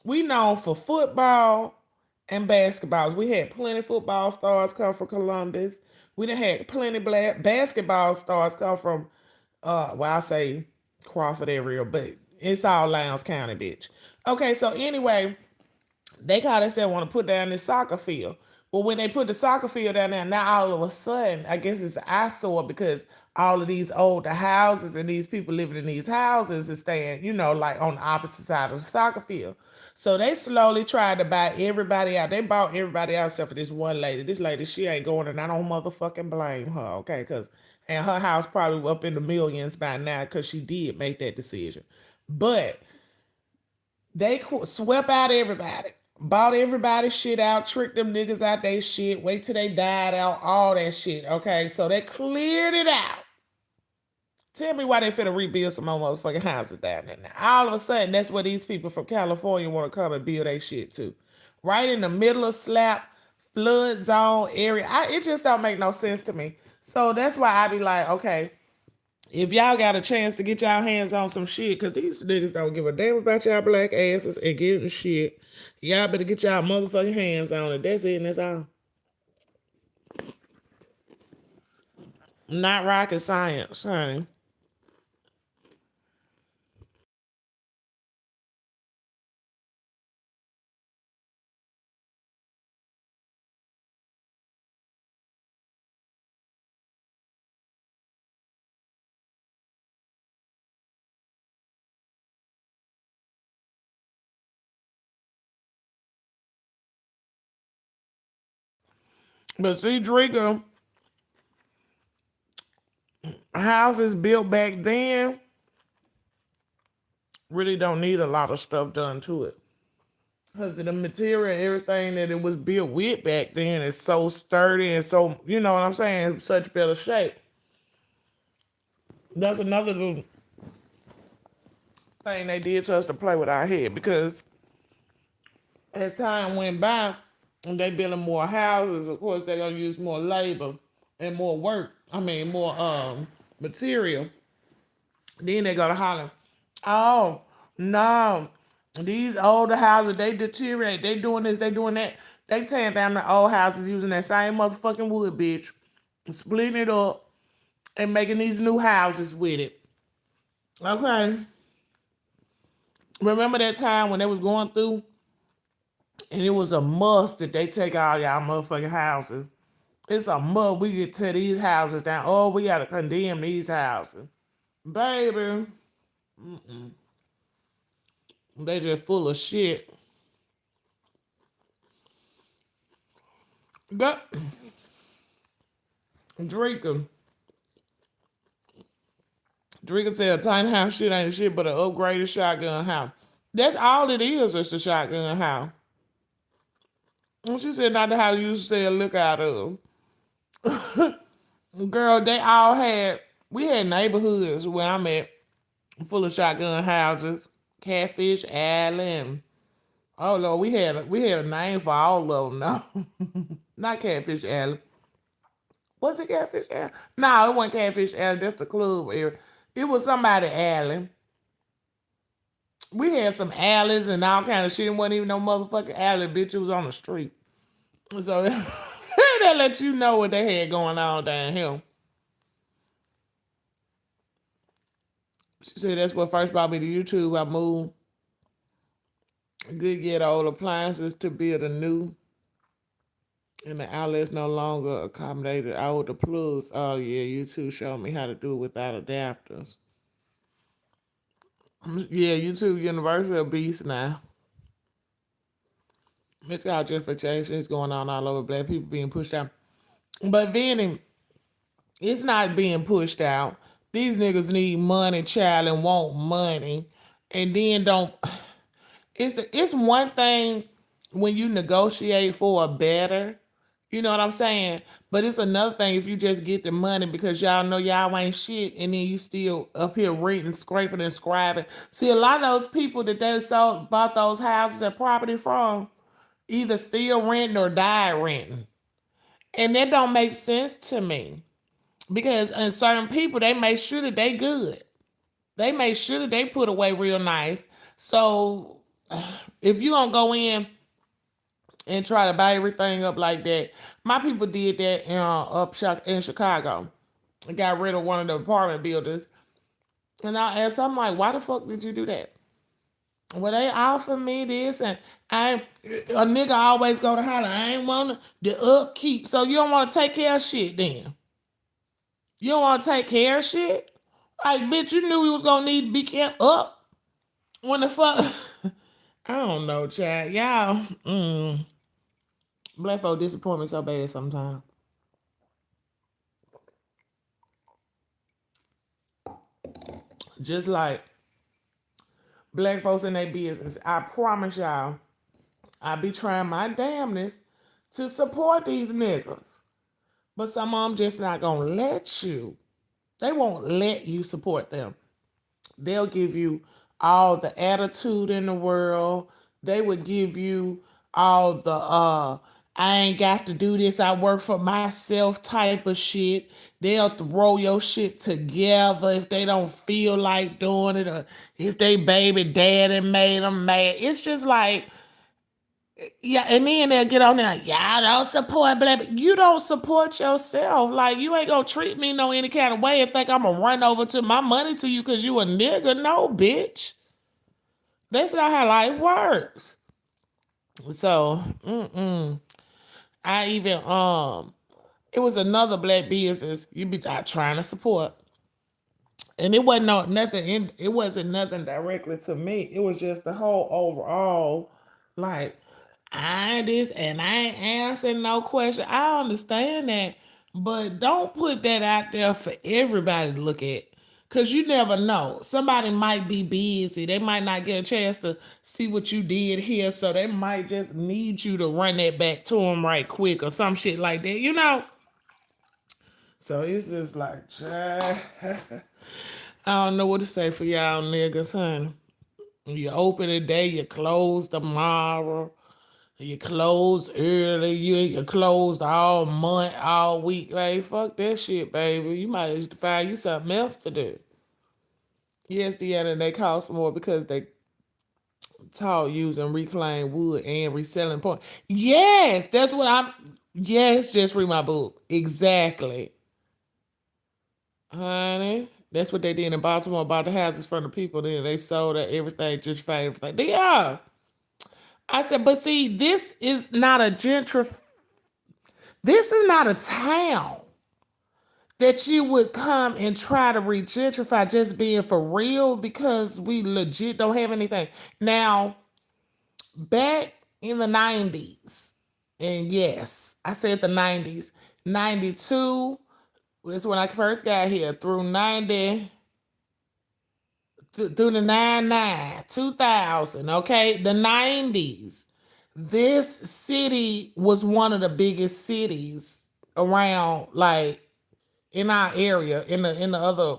We known for football and basketballs. We had plenty of football stars come from Columbus. We done had plenty black basketball stars come from well, I say Crawford area, but it's all Lowndes County, bitch. Okay, so anyway, they kind of said want to put down this soccer field. Well, when they put the soccer field down there, now all of a sudden, I guess it's an eyesore because all of these older houses and these people living in these houses is staying, like on the opposite side of the soccer field. So they slowly tried to buy everybody out. They bought everybody out except for this one lady. This lady, she ain't going, and I don't motherfucking blame her, okay? And her house probably up in the millions by now because she did make that decision. But they swept out everybody, bought everybody's shit out, tricked them niggas out they shit, wait till they died out, all that shit. Okay, so they cleared it out. Tell me why they finna rebuild some more motherfucking houses down there. Now, all of a sudden, that's where these people from California want to come and build their shit too. Right in the middle of slap flood zone area. It just don't make no sense to me. So that's why I be like, okay, if y'all got a chance to get y'all hands on some shit, because these niggas don't give a damn about y'all black asses and getting shit, y'all better get y'all motherfucking hands on it. That's it and that's all. Not rocket science, honey. But see, Drigger, houses built back then really don't need a lot of stuff done to it. Because the material and everything that it was built with back then is so sturdy and so, you know what I'm saying, such better shape. That's another little thing they did to us to play with our head because as time went by and they building more houses, of course they're gonna use more labor and more work. I mean more material. Then they go to holler, oh no, these older houses they deteriorate. They doing this, they doing that. They tearing down the old houses using that same motherfucking wood, bitch, splitting it up and making these new houses with it. Okay. Remember that time when they was going through and it was a must that they take all y'all motherfucking houses. It's a must we get to these houses down. Oh, we gotta condemn these houses. Baby, they just full of shit. Go, drinking. Drinking said a tiny house shit ain't shit but an upgraded shotgun house. That's all it is a shotgun house. And she said not the house you used to say look out of. Girl, they all had, we had neighborhoods where I'm at full of shotgun houses. Catfish Alley. Oh Lord, we had a name for all of them now. Not Catfish Alley. Was it Catfish Alley? No, it wasn't Catfish Alley. That's the club area. It was somebody alley. We had some alleys and all kind of shit. It wasn't even no motherfucking alley, bitch. It was on the street. So that let you know what they had going on down here. She said that's what first brought me to YouTube. I moved good get old appliances to build a new, and the outlets no longer accommodated all the plugs. Oh yeah, YouTube showed me how to do it without adapters. Yeah, YouTube University a beast now. It's got gentrification. It's going on all over. Black people being pushed out. But then it's not being pushed out. These niggas need money, child, and want money. And then don't. It's one thing when you negotiate for a better, you know what I'm saying? But it's another thing if you just get the money because y'all know y'all ain't shit and then you still up here reading, scraping, and scribing. See, a lot of those people that they sold bought those houses and property from either still renting or died renting. And that don't make sense to me. Because in certain people, they make sure that they good. They make sure that they put away real nice. So if you gonna go in and try to buy everything up like that, my people did that in Chicago. Got rid of one of the apartment buildings. And I asked, I'm like, why the fuck did you do that? Well, they offer me this, and a nigga always go to holler. I ain't want the upkeep, so you don't want to take care of shit. Then you don't want to take care of shit. Like, bitch, you knew he was gonna need to be kept up. When the fuck, I don't know, Chad. Y'all, black folk disappoint me so bad sometimes. Just like black folks in their business, I promise y'all, I be trying my damnness to support these niggas. But some of them just not gonna let you. They won't let you support them. They'll give you all the attitude in the world. They would give you all the I ain't got to do this, I work for myself type of shit. They'll throw your shit together if they don't feel like doing it or if they baby daddy made them mad. It's just like, yeah, and then they'll get on there, y'all don't support black. You don't support yourself. Like, you ain't gonna treat me no any kind of way and think I'm gonna run over to my money to you because you a nigga. No, bitch. That's not how life works. So, I even it was another black business you be trying to support. And it wasn't it wasn't nothing directly to me. It was just the whole overall, like, I ain't this and I ain't answering no question. I understand that, but don't put that out there for everybody to look at. Cause you never know. Somebody might be busy. They might not get a chance to see what you did here. So they might just need you to run that back to them right quick or some shit like that, you know? So it's just like, I don't know what to say for y'all niggas, honey. You open today, you close tomorrow. You close early, you closed all month, all week. Hey, fuck that shit, baby. You might as well find you something else to do. Yes, Deanna, they cost more because they taught using reclaimed wood and reselling point. Yes, that's what I'm. Yes, just read my book. Exactly. Honey, That's what they did in Baltimore. Bought the houses from the people. Then they sold everything, gentrified everything. Yeah. I said, but see, this is not a gentrif. This is not a town that you would come and try to regentrify just being for real because we legit don't have anything. Now, back in the 90s, and yes, I said the 90s, 92 was when I first got here through 90, through the 99, 2000, okay, the 90s. This city was one of the biggest cities around, like in our area, in the other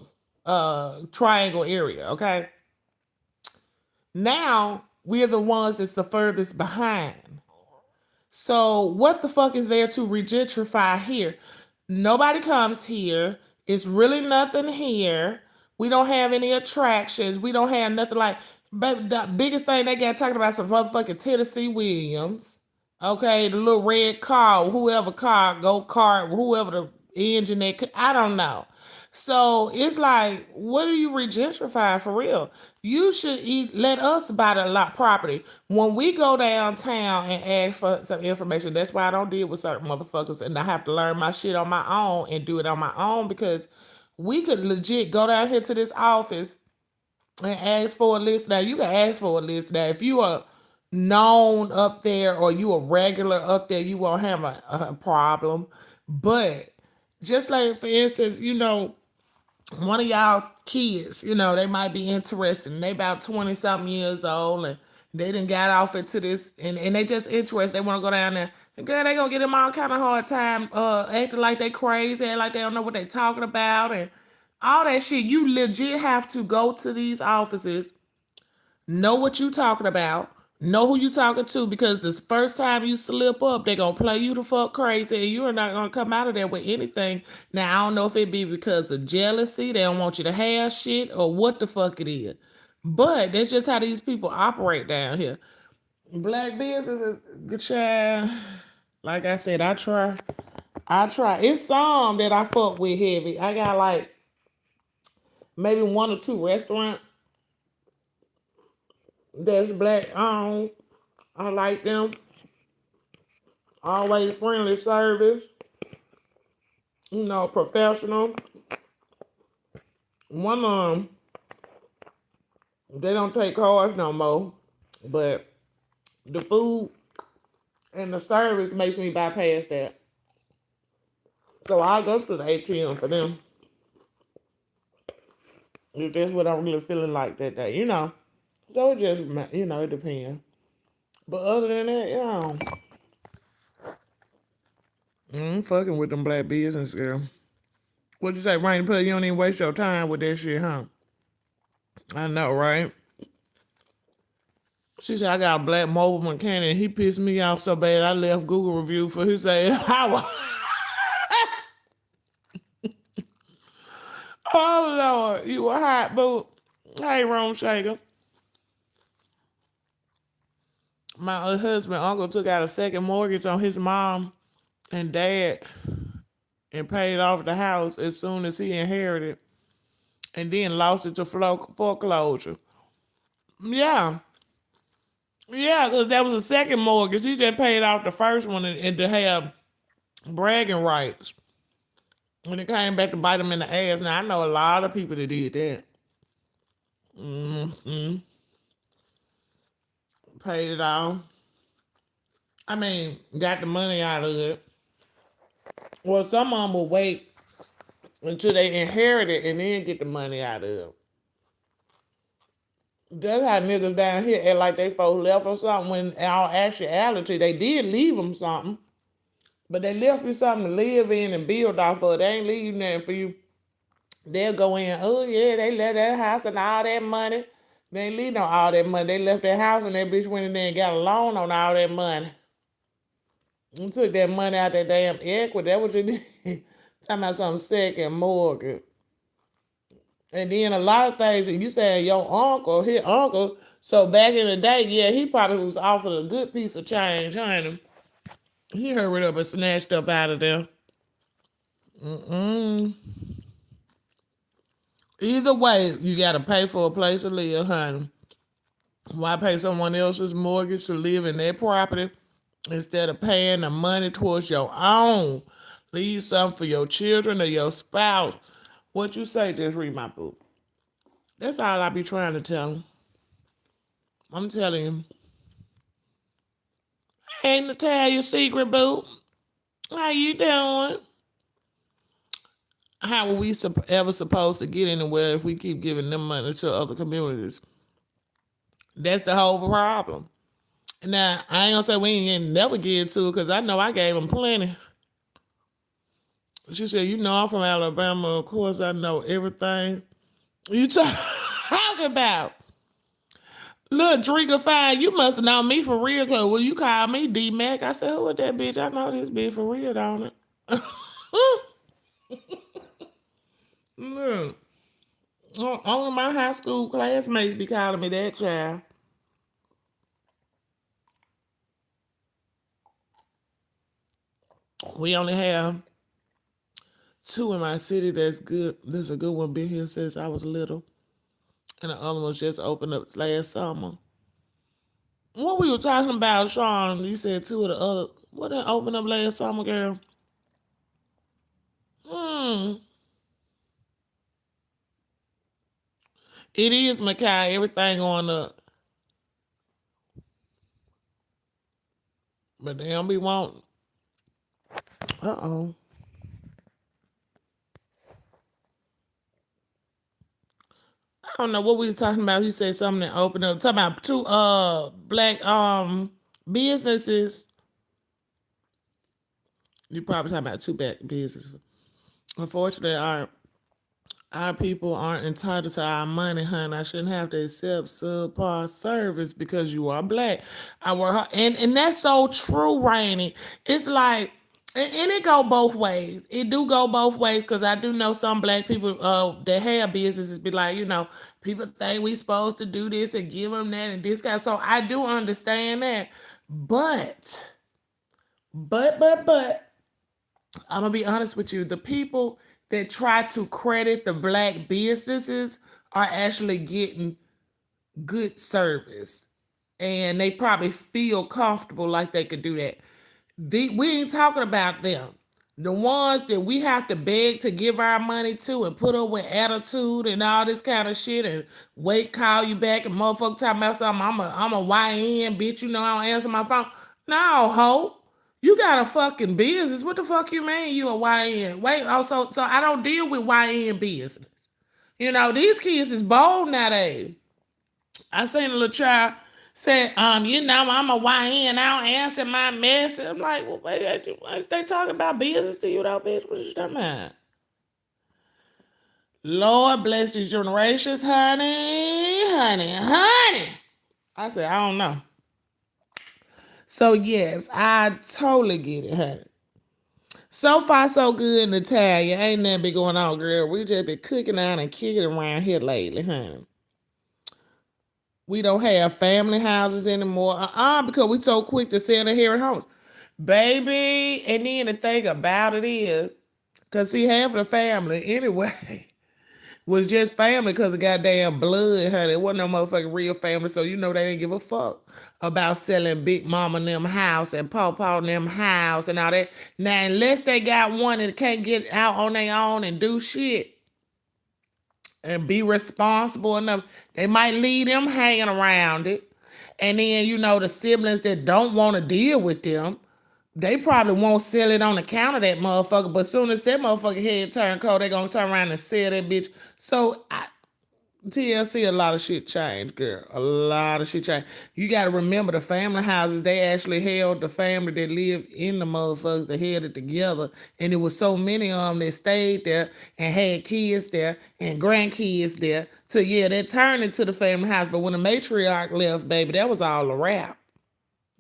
triangle area, okay? Now we're the ones that's the furthest behind. So what the fuck is there to regentrify here? Nobody comes here. It's really nothing here. We don't have any attractions. We don't have nothing like. But the biggest thing they got talking about some motherfucking Tennessee Williams. Okay, the little red car, whoever car, go kart, whoever the engine that I don't know. So it's like, what are you regentrifying for real? You should let us buy the lot property. When we go downtown and ask for some information, that's why I don't deal with certain motherfuckers and I have to learn my shit on my own and do it on my own because we could legit go down here to this office and ask for a list. Now you can ask for a list. Now if you are known up there or you a regular up there, you won't have a problem. But just like for instance, one of y'all kids, they might be interested and they about 20 something years old and they done got off into this and they just interested. They want to go down there. And girl, they gonna get them all kind of hard time acting like they crazy, acting like they don't know what they talking about and all that shit. You legit have to go to these offices, know what you talking about, know who you talking to, because this first time you slip up, they gonna play you the fuck crazy and you're not gonna come out of there with anything. Now I don't know if it be because of jealousy, they don't want you to have shit, or what the fuck it is. But that's just how these people operate down here. Black business is good child. Like I said, I try. I try. It's some that I fuck with heavy. I got like maybe one or two restaurants that's black owned. I like them. Always friendly service. Professional. One of them, they don't take cards no more. But the food and the service makes me bypass that. So I go to the ATM for them. If that's what I'm really feeling like that day. So it just, it depends. But other than that, I'm fucking with them black business girl. What you say, Rainy Put? You don't even waste your time with that shit, huh? I know, right? She said, I got a black mobile mechanic. He pissed me off so bad I left Google review for his ass. Oh, Lord. You a hot boo. Hey, Rome Shaker. My husband, uncle took out a second mortgage on his mom and dad and paid off the house as soon as he inherited and then lost it to foreclosure. Yeah. Yeah, because that was a second mortgage. He just paid off the first one and to have bragging rights. When it came back to bite him in the ass. Now, I know a lot of people that did that. Mm-hmm. Paid it off. I mean, got the money out of it. Well, some of them will wait until they inherit it and then get the money out of it. That's how niggas down here act like they folks left or something when in all actuality they did leave them something. But they left you something to live in and build off of. They ain't leave you nothing for you. They'll go in, oh yeah, they left that house and all that money. They ain't leave no all that money. They left that house and that bitch went in there and got a loan on all that money. You took that money out that damn equity. That what you did. Talking about some second mortgage. And then a lot of things that you said your uncle, his uncle. So back in the day, yeah, he probably was offered a good piece of change, honey. He hurried up and snatched up out of there. Mm-mm. Either way, you got to pay for a place to live, honey. Why pay someone else's mortgage to live in their property instead of paying the money towards your own? Leave something for your children or your spouse. What you say, just read my book. That's all I be trying to tell them. I'm telling you. Hey, Natalia, secret boo. How you doing? How are we ever supposed to get anywhere if we keep giving them money to other communities? That's the whole problem. Now, I ain't gonna say we ain't never get to it because I know I gave them plenty. She said, you know, I'm from Alabama. Of course, I know everything you talking about. Look, Drinker Fine, you must know me for real because when you call me D-Mac, I said, who is that bitch? I know this bitch for real, don't it? Look, only my high school classmates be calling me that, child. We only have two in my city that's good. There's a good one been here since I was little. And the other one just opened up last summer. What we were talking about, Sean? You said two of the other. What did open up last summer, girl? Hmm. It is, Makai. Everything going up. But they don't be wanting. Uh-oh. I don't know what we were talking about. You said something that opened up. Talking about two black businesses. You probably talking about two black businesses. Unfortunately, our people aren't entitled to our money, honey. I shouldn't have to accept subpar service because you are black. I work hard. And that's so true, Rainy. It's like, and it go both ways. It do go both ways because I do know some black people that have businesses be like, people think we supposed to do this and give them that and this guy. So I do understand that. But I'm gonna be honest with you. The people that try to credit the black businesses are actually getting good service, and they probably feel comfortable like they could do that. We ain't talking about them. The ones that we have to beg to give our money to and put up with attitude and all this kind of shit and wait, call you back and motherfucker talking about something. I'm a YN, bitch. I don't answer my phone. No, ho. You got a fucking business. What the fuck you mean you a YN? Wait, so I don't deal with YN business. These kids is bold nowadays. I seen a little child said, I'm a YN. I don't answer my message. I'm like, well, wait, they talking about business to you, though, bitch. What you talking about? Lord bless these generations, honey, honey, honey. I said, I don't know. So, yes, I totally get it, honey. So far, so good, Natalia. Ain't nothing been going on, girl. We just been cooking out and kicking around here lately, honey. We don't have family houses anymore. Because we so quick to sell the here at homes. Baby, and then the thing about it is, because see, half of the family, anyway, was just family because of goddamn blood, honey. It wasn't no motherfucking real family, so they didn't give a fuck about selling Big Mama and them house and Pawpaw and them house and all that. Now, unless they got one that can't get out on their own and do shit and be responsible enough, they might leave them hanging around it. And then, the siblings that don't want to deal with them, they probably won't sell it on account of that motherfucker. But soon as that motherfucker head turn cold, they gonna turn around and sell that bitch. So TLC, a lot of shit changed, girl. A lot of shit changed. You gotta remember the family houses, they actually held the family that lived in the motherfuckers that held it together. And there was so many of them that stayed there and had kids there and grandkids there. So yeah, that turned into the family house. But when the matriarch left, baby, that was all a wrap.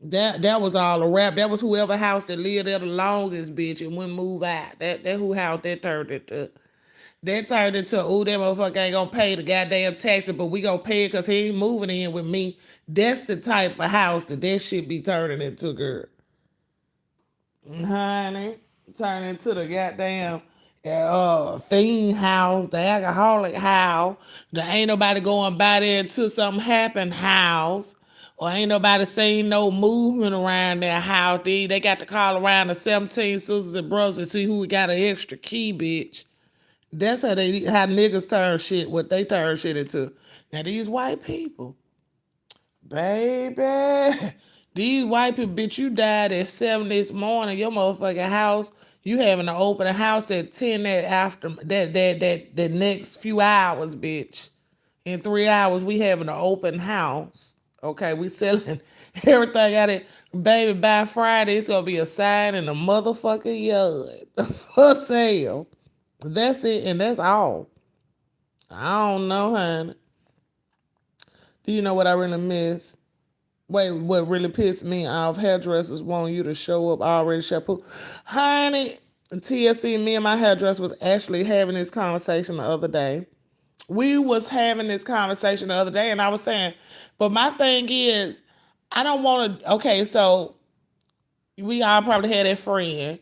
That was all a wrap. That was whoever house that lived there the longest, bitch, and wouldn't move out. That who house that turned into. That turned into, oh, that motherfucker ain't gonna pay the goddamn taxes, but we gonna pay it because he ain't moving in with me. That's the type of house that shit be turning into, girl. Honey, turning into the goddamn. fiend house, the alcoholic house, the ain't nobody going by there until something happen house, or ain't nobody saying no movement around their house. They got to call around the 17 sisters and brothers and see who got an extra key, bitch. That's how niggas turn shit, what they turn shit into. Now these white people, baby. These white people, bitch, you died at 7 this morning. Your motherfucking house, you having to open a house at 10 that after that next few hours, bitch. In 3 hours, we having an open house. Okay, we selling everything out it. Baby, by Friday, it's gonna be a sign in the motherfucking yard for sale. That's it, and that's all. I don't know, honey. Do you know what I really miss? Wait, what really pissed me off? Hairdressers want you to show up already shampoo. Honey, TSC, me and my hairdresser was actually having this conversation the other day. We was having this conversation the other day, and I was saying, but my thing is, I don't want to. Okay, so we all probably had that friend,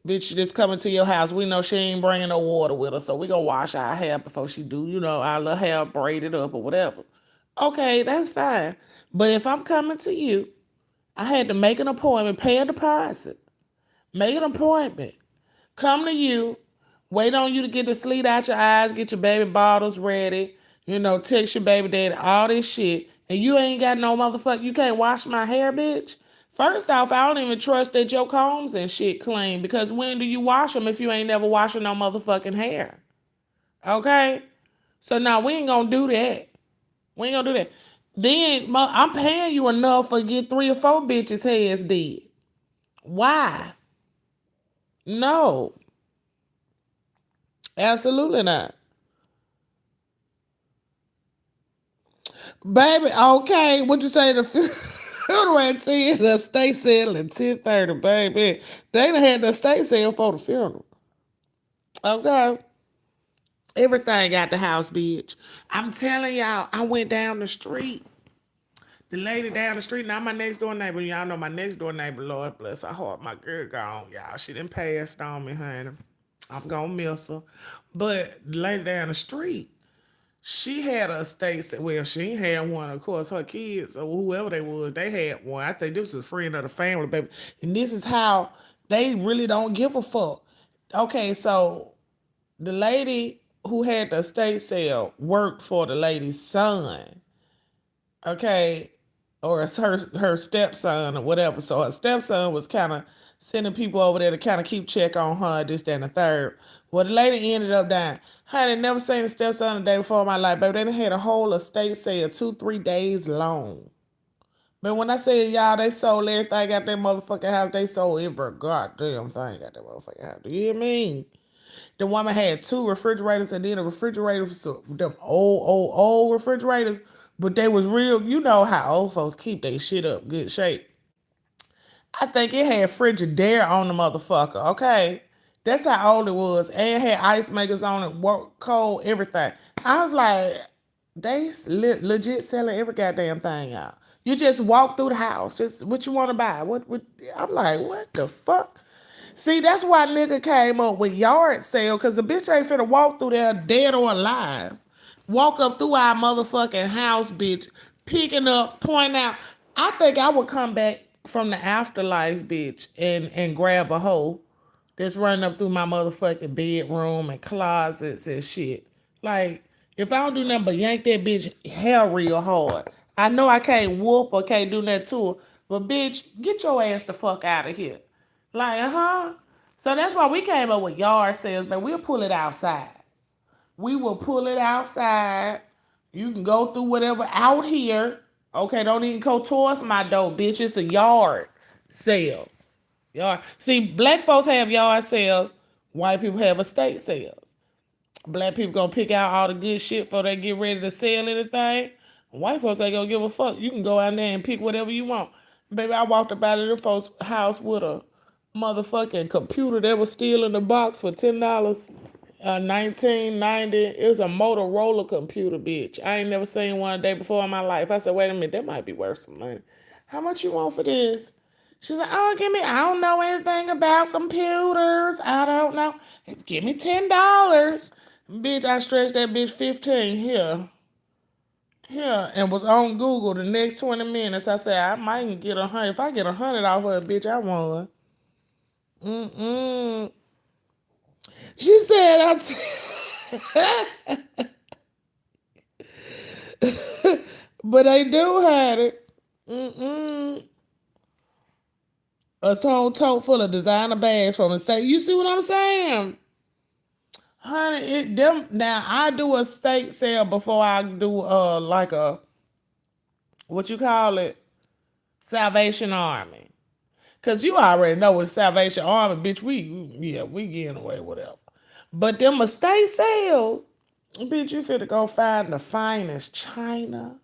bitch, that's coming to your house. We know she ain't bringing no water with her, so we gonna wash our hair before she do. Our little hair braided up or whatever. Okay, that's fine. But if I'm coming to you, I had to make an appointment, pay a deposit, make an appointment, come to you, wait on you to get the sleet out your eyes, get your baby bottles ready, text your baby daddy, all this shit, and you ain't got no motherfucker, you can't wash my hair, bitch. First off, I don't even trust that your combs and shit clean, because when do you wash them if you ain't never washing no motherfucking hair? Okay? So now we ain't gonna do that. We ain't gonna do that. Then I'm paying you enough for get 3 or 4 bitches heads dead. Why? No, absolutely not. Baby, okay, what you say the funeral at 10, the estate sale at 10:30, baby. They done had the estate sale for the funeral. Okay. Everything got the house, bitch. I'm telling y'all, I went down the street. The lady down the street, now my next door neighbor, y'all know my next door neighbor, Lord bless her heart, my girl gone, y'all. She done passed on me, honey. I'm gonna miss her. But the lady down the street, she had a estate. Well, she ain't had one. Of course, her kids or whoever they was, they had one. I think this was a friend of the family, baby. And this is how they really don't give a fuck. Okay, so the lady who had the estate sale worked for the lady's son. Okay, or it's her stepson or whatever. So her stepson was kind of sending people over there to kind of keep check on her, this, that, and the third. Well, the lady ended up dying. Honey, never seen a stepson a day before in my life, baby. They done had a whole estate sale 2-3 days long. But when I say y'all, they sold everything at that motherfucking house. They sold every goddamn thing at that motherfucking house. Do you hear me? The woman had 2 refrigerators, and then the refrigerators, them old refrigerators, but they was real. You know how old folks keep their shit up good shape. I think it had Frigidaire on the motherfucker. Okay, that's how old it was, and it had ice makers on it, work cold, everything. I was like, they legit selling every goddamn thing out. You just walk through the house, just what you want to buy. What? I'm like, what the fuck? See, that's why nigga came up with yard sale, because the bitch ain't finna walk through there dead or alive. Walk up through our motherfucking house, bitch, picking up, pointing out. I think I would come back from the afterlife, bitch, and grab a hoe that's running up through my motherfucking bedroom and closets and shit. Like, if I don't do nothing but yank that bitch hair real hard, I know I can't whoop or can't do nothing to her, but bitch, get your ass the fuck out of here. Like, So that's why we came up with yard sales, but we'll pull it outside. We will pull it outside. You can go through whatever out here. Okay, don't even go towards my door, bitch. It's a yard sale. Yard. See, black folks have yard sales. White people have estate sales. Black people gonna pick out all the good shit before they get ready to sell anything. White folks ain't gonna give a fuck. You can go out there and pick whatever you want. Baby, I walked up out of the folks' house with a motherfucking computer that was still in the box for $10. 1990. It was a Motorola computer, bitch. I ain't never seen one a day before in my life. I said, wait a minute, that might be worth some money. How much you want for this? She's like, oh, I don't know anything about computers. I don't know. Give me $10. Bitch, I stretched that bitch 15 here. Here. And was on Google the next 20 minutes. I said, I might get 100. If I get 100 off of it, bitch, I won. Mm-mm. She said, but they do have it. Mm-mm. A whole tote full of designer bags from the state. You see what I'm saying? Honey, them now I do a state sale before I do like a what you call it? Salvation Army. Cause you already know with Salvation Army, bitch, we getting away whatever. But them estate sales, bitch, you finna go find the finest china.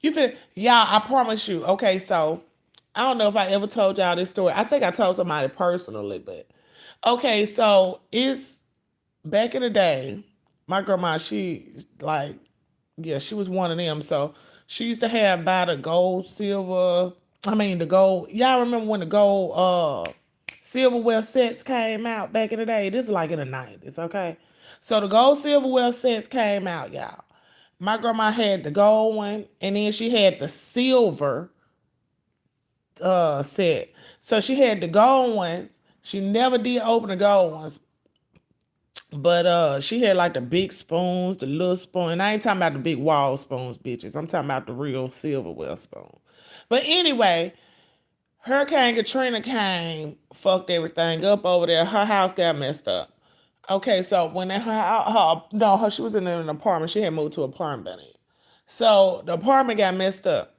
You finna, y'all, I promise you. Okay, so I don't know if I ever told y'all this story. I think I told somebody personally, but okay, so it's back in the day, my grandma, she like, yeah, she was one of them. So she used to have by the gold, silver. I mean the gold. Y'all remember when the gold silverware sets came out back in the day? This is like in the 90s, okay? So the gold silverware sets came out, y'all. My grandma had the gold one, and then she had the silver set. So she had the gold ones. She never did open the gold ones. But she had like the big spoons, the little spoon. And I ain't talking about the big wall spoons, bitches. I'm talking about the real silverware spoon. But anyway, Hurricane Katrina came, fucked everything up over there. Her house got messed up. Okay, so when she was in an apartment. She had moved to an apartment. So the apartment got messed up.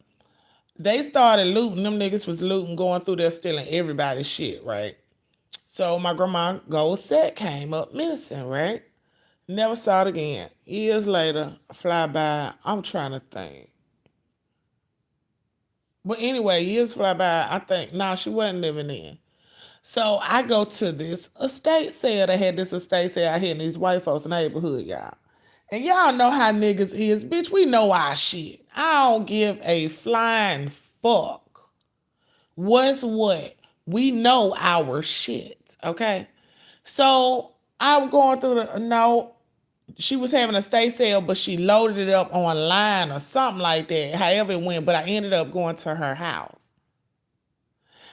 They started looting. Them niggas was looting, going through there, stealing everybody's shit, right? So my grandma gold set came up missing, right? Never saw it again. Years later, fly by. I'm trying to think. But anyway, years fly by. I think, no, she wasn't living in. So I go to this estate sale. They had this estate sale out here in these white folks' neighborhood, y'all. And y'all know how niggas is. Bitch, we know our shit. I don't give a flying fuck. What's what? We know our shit, okay? So I'm going through no, she was having a estate sale, but she loaded it up online or something like that. However it went, but I ended up going to her house.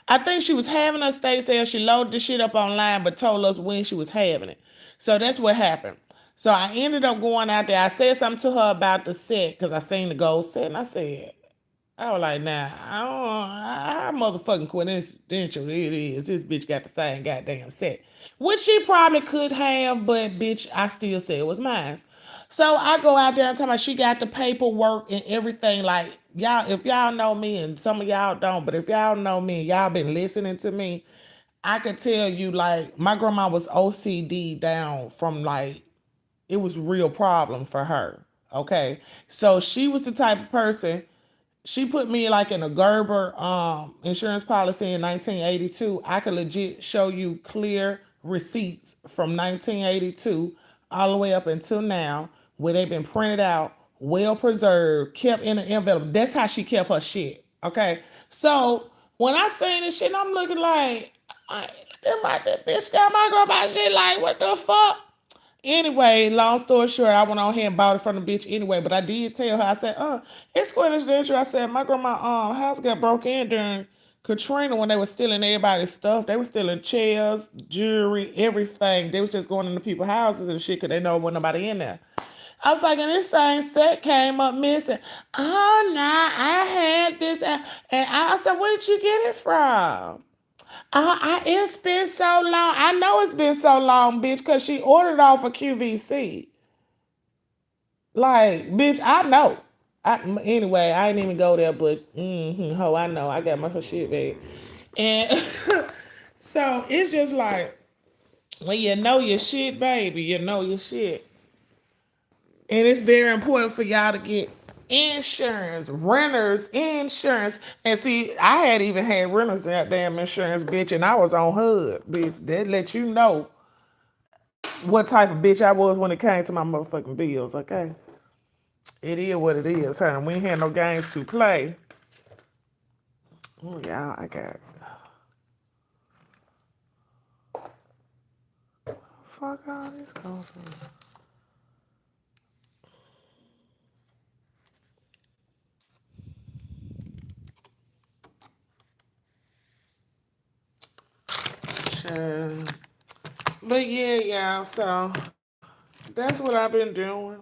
I think she was having a estate sale. She loaded the shit up online, but told us when she was having it. So that's what happened. So I ended up going out there. I said something to her about the set because I seen the gold set, and I said, I was like, nah, I don't, how motherfucking coincidental it is. This bitch got the same goddamn set. Which she probably could have, but bitch, I still say it was mine. So I go out there and tell her she got the paperwork and everything. Like, y'all, if y'all know me, and some of y'all don't, but if y'all know me, y'all been listening to me, I could tell you, like, my grandma was OCD down from like, it was a real problem for her. Okay. So she was the type of person, she put me like in a Gerber insurance policy in 1982. I could legit show you clear receipts from 1982 all the way up until now where they've been printed out, well preserved, kept in an envelope. That's how she kept her shit. Okay. So when I seen this shit, I'm looking like, that bitch got my girl my shit. Like, what the fuck? Anyway, long story short, I went on here and bought it from the bitch anyway. But I did tell her, I said, it's coincidental. I said, my grandma house got broke in during Katrina when they were stealing everybody's stuff. They were stealing chairs, jewelry, everything. They was just going into people's houses and shit because they know there wasn't nobody in there. I was like, and this same set came up missing. Oh, nah, I had this. And I said, where did you get it from? It's been so long. I know it's been so long, bitch, because she ordered off a QVC. Like, bitch, I know. Anyway, I didn't even go there, but I know. I got my shit back. And so it's just like, when you know your shit, baby, you know your shit. And it's very important for y'all to get insurance, renters insurance. And see, I had even had renters that damn insurance, bitch, and I was on HUD, bitch. That let you know what type of bitch I was when it came to my motherfucking bills, okay? It is what it is, honey. We ain't had no games to play. Oh, y'all, I got fuck all this going from? Sure. But yeah, y'all, so that's what I've been doing.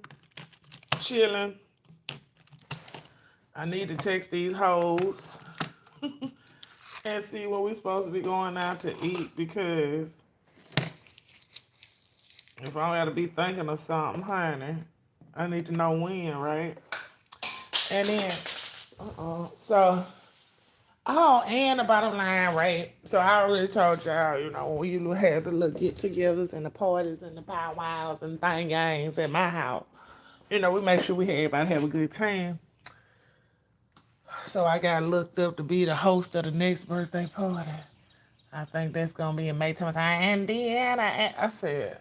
Chilling. I need to text these hoes and see what we supposed to be going out to eat because if I gotta be thinking of something, honey, I need to know when, right? And then, so, oh, and the bottom line, right? So I already told y'all, when you had the little get-togethers and the parties and the powwows and thing gangs at my house, we make sure everybody have a good time. So I got looked up to be the host of the next birthday party. I think that's gonna be in May. And then I said,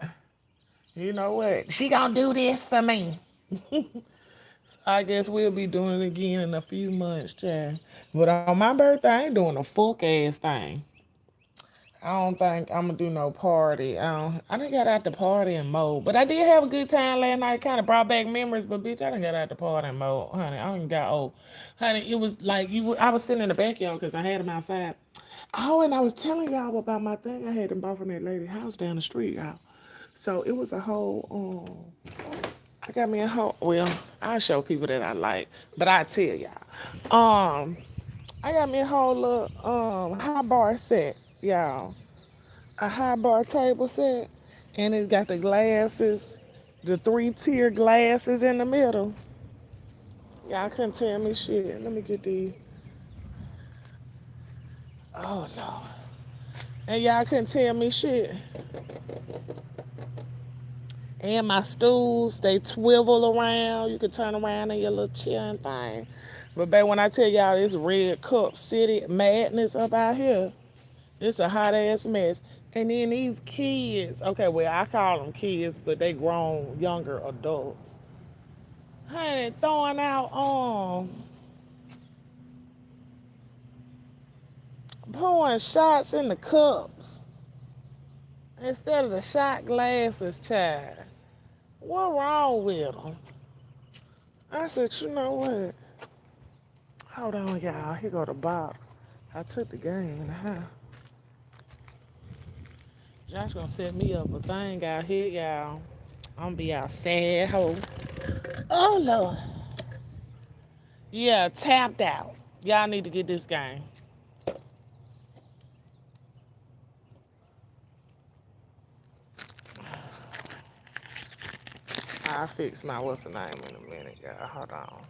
you know what? She gonna do this for me. So I guess we'll be doing it again in a few months, child. But on my birthday, I ain't doing a fuck ass thing. I don't think I'm gonna do no party. I done got out the party in mode, but I did have a good time last night. Kind of brought back memories, but bitch, I done got out the party in mode, honey. I ain't got old, honey. It was like I was sitting in the backyard because I had them outside. Oh, and I was telling y'all about my thing I had them bought from that lady house down the street, y'all. So it was a whole. I got me a whole. Well, I show people that I like, but I tell y'all. I got me a whole little high bar set, y'all. A high bar table set, and it's got the glasses, the 3-tier glasses in the middle. Y'all couldn't tell me shit. Let me get these. Oh Lord. And y'all couldn't tell me shit. And my stools, they swivel around. You can turn around in your little chair and thing. But babe, when I tell y'all this red cup city madness up out here, it's a hot ass mess. And then these kids, okay, well I call them kids, but they grown younger adults. Honey, throwing out pouring shots in the cups instead of the shot glasses, child. What wrong with them? I said, you know what? Hold on, y'all. Here go the box. I took the game in the house. Josh gonna set me up a thing out here, y'all. I'm gonna be out sad hoe. Oh Lord. Yeah, tapped out. Y'all need to get this game. I'll fix my what's the name in a minute, y'all. Hold on.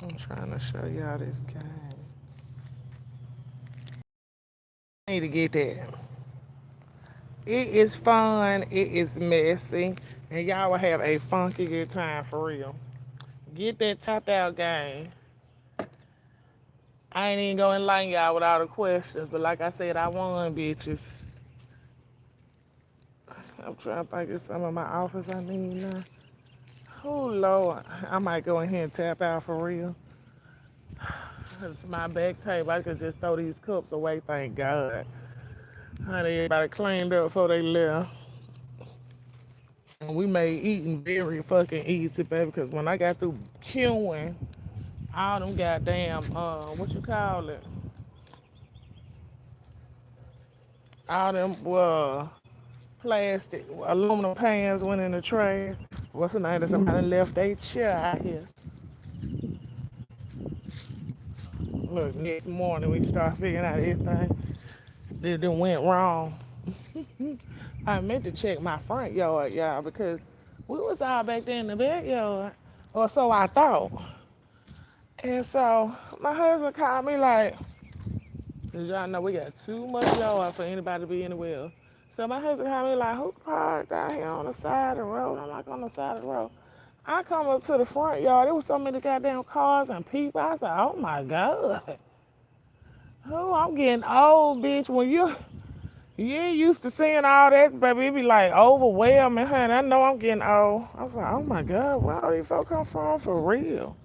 I'm trying to show y'all this game. I need to get that. It is fun. It is messy. And y'all will have a funky good time for real. Get that tapped out game. I ain't even gonna enlighten y'all with all the questions, but like I said, I won, bitches. I'm trying to think of some of my offers I need now. Oh Lord, I might go in here and tap out for real. It's my back table. I could just throw these cups away, thank God. Honey, everybody cleaned up before they left. And we made eating very fucking easy, baby, because when I got through queuing, all them goddamn, what you call it? All them, plastic, aluminum pans went in the trash. What's the name that somebody left their chair out here? Look, next morning we start figuring out everything that went wrong. I meant to check my front yard, y'all, because we was all back there in the backyard, or so I thought. And so my husband called me like, cause y'all know we got too much yard for anybody to be anywhere. So my husband called me like, who parked out here on the side of the road? I'm like, on the side of the road. I come up to the front yard. There was so many goddamn cars and people. I said, oh my God. Oh, I'm getting old, bitch. When you ain't used to seeing all that, baby, it be like overwhelming, honey. I know I'm getting old. I was like, oh my God, where all these folks come from for real?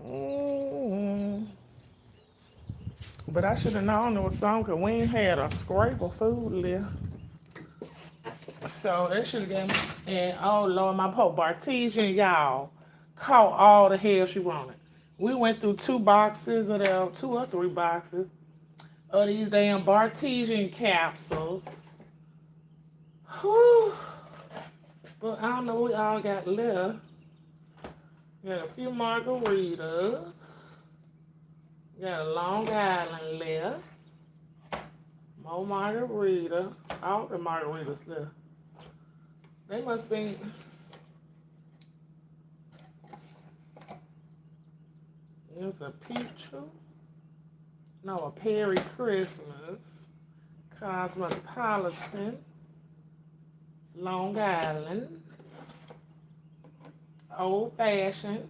Mm-hmm. But I should have known there was some, because we ain't had a scrape of food left. So they should have given me. And oh Lord, my poor Bartesian, y'all, caught all the hell she wanted. We went through 2 boxes of them, 2 or 3 boxes of these damn Bartesian capsules. Whew. But I don't know what we all got left. Got a few margaritas. Got a Long Island left. More margarita. All the margaritas left. They must be. There's a Peach. No, a Perry Christmas. Cosmopolitan. Long Island. Old Fashioned.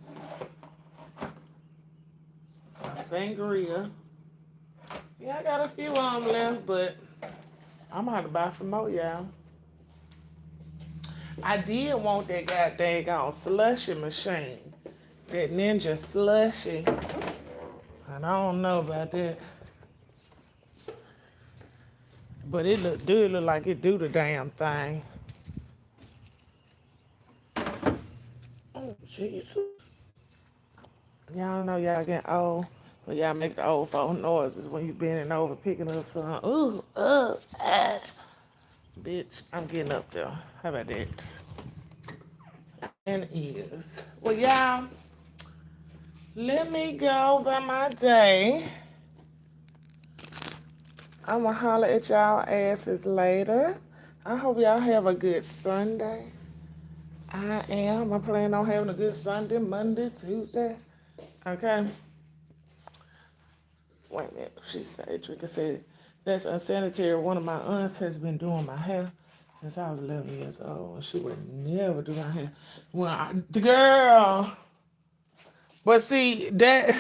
Sangria. Yeah, I got a few of them left, but I'm gonna have to buy some more, y'all. I did want that goddamn slushy machine. That Ninja slushy. And I don't know about that. But it look like it do the damn thing. Oh, Jesus. Y'all know y'all getting old. But y'all make the old folk noises when you bending over picking up something. Ooh, ah. Bitch, I'm getting up there. How about that? And is. Well, y'all, let me go by my day. I'm going to holler at y'all asses later. I hope y'all have a good Sunday. I am. I plan on having a good Sunday, Monday, Tuesday. Okay. Wait a minute. She said, Drika said, that's unsanitary. One of my aunts has been doing my hair since I was 11 years old. She would never do my hair. Well, the girl. But see, that,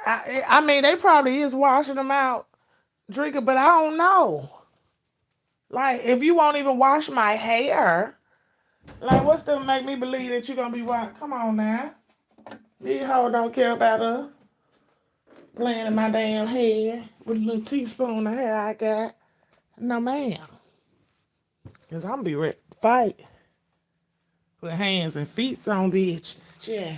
I mean, they probably is washing them out, Drika, but I don't know. Like, if you won't even wash my hair, like, what's to make me believe that you're going to be washing? Come on now. These hoes don't care about us playing in my damn head with a little teaspoon of hair I got. No, ma'am. Because I'm going to be ready to fight. Put hands and feet on bitches. Yeah.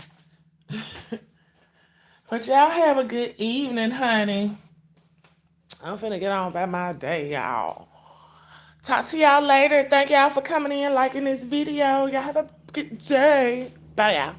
But y'all have a good evening, honey. I'm finna get on by my day, y'all. Talk to y'all later. Thank y'all for coming in, liking this video. Y'all have a good day. Bye, y'all.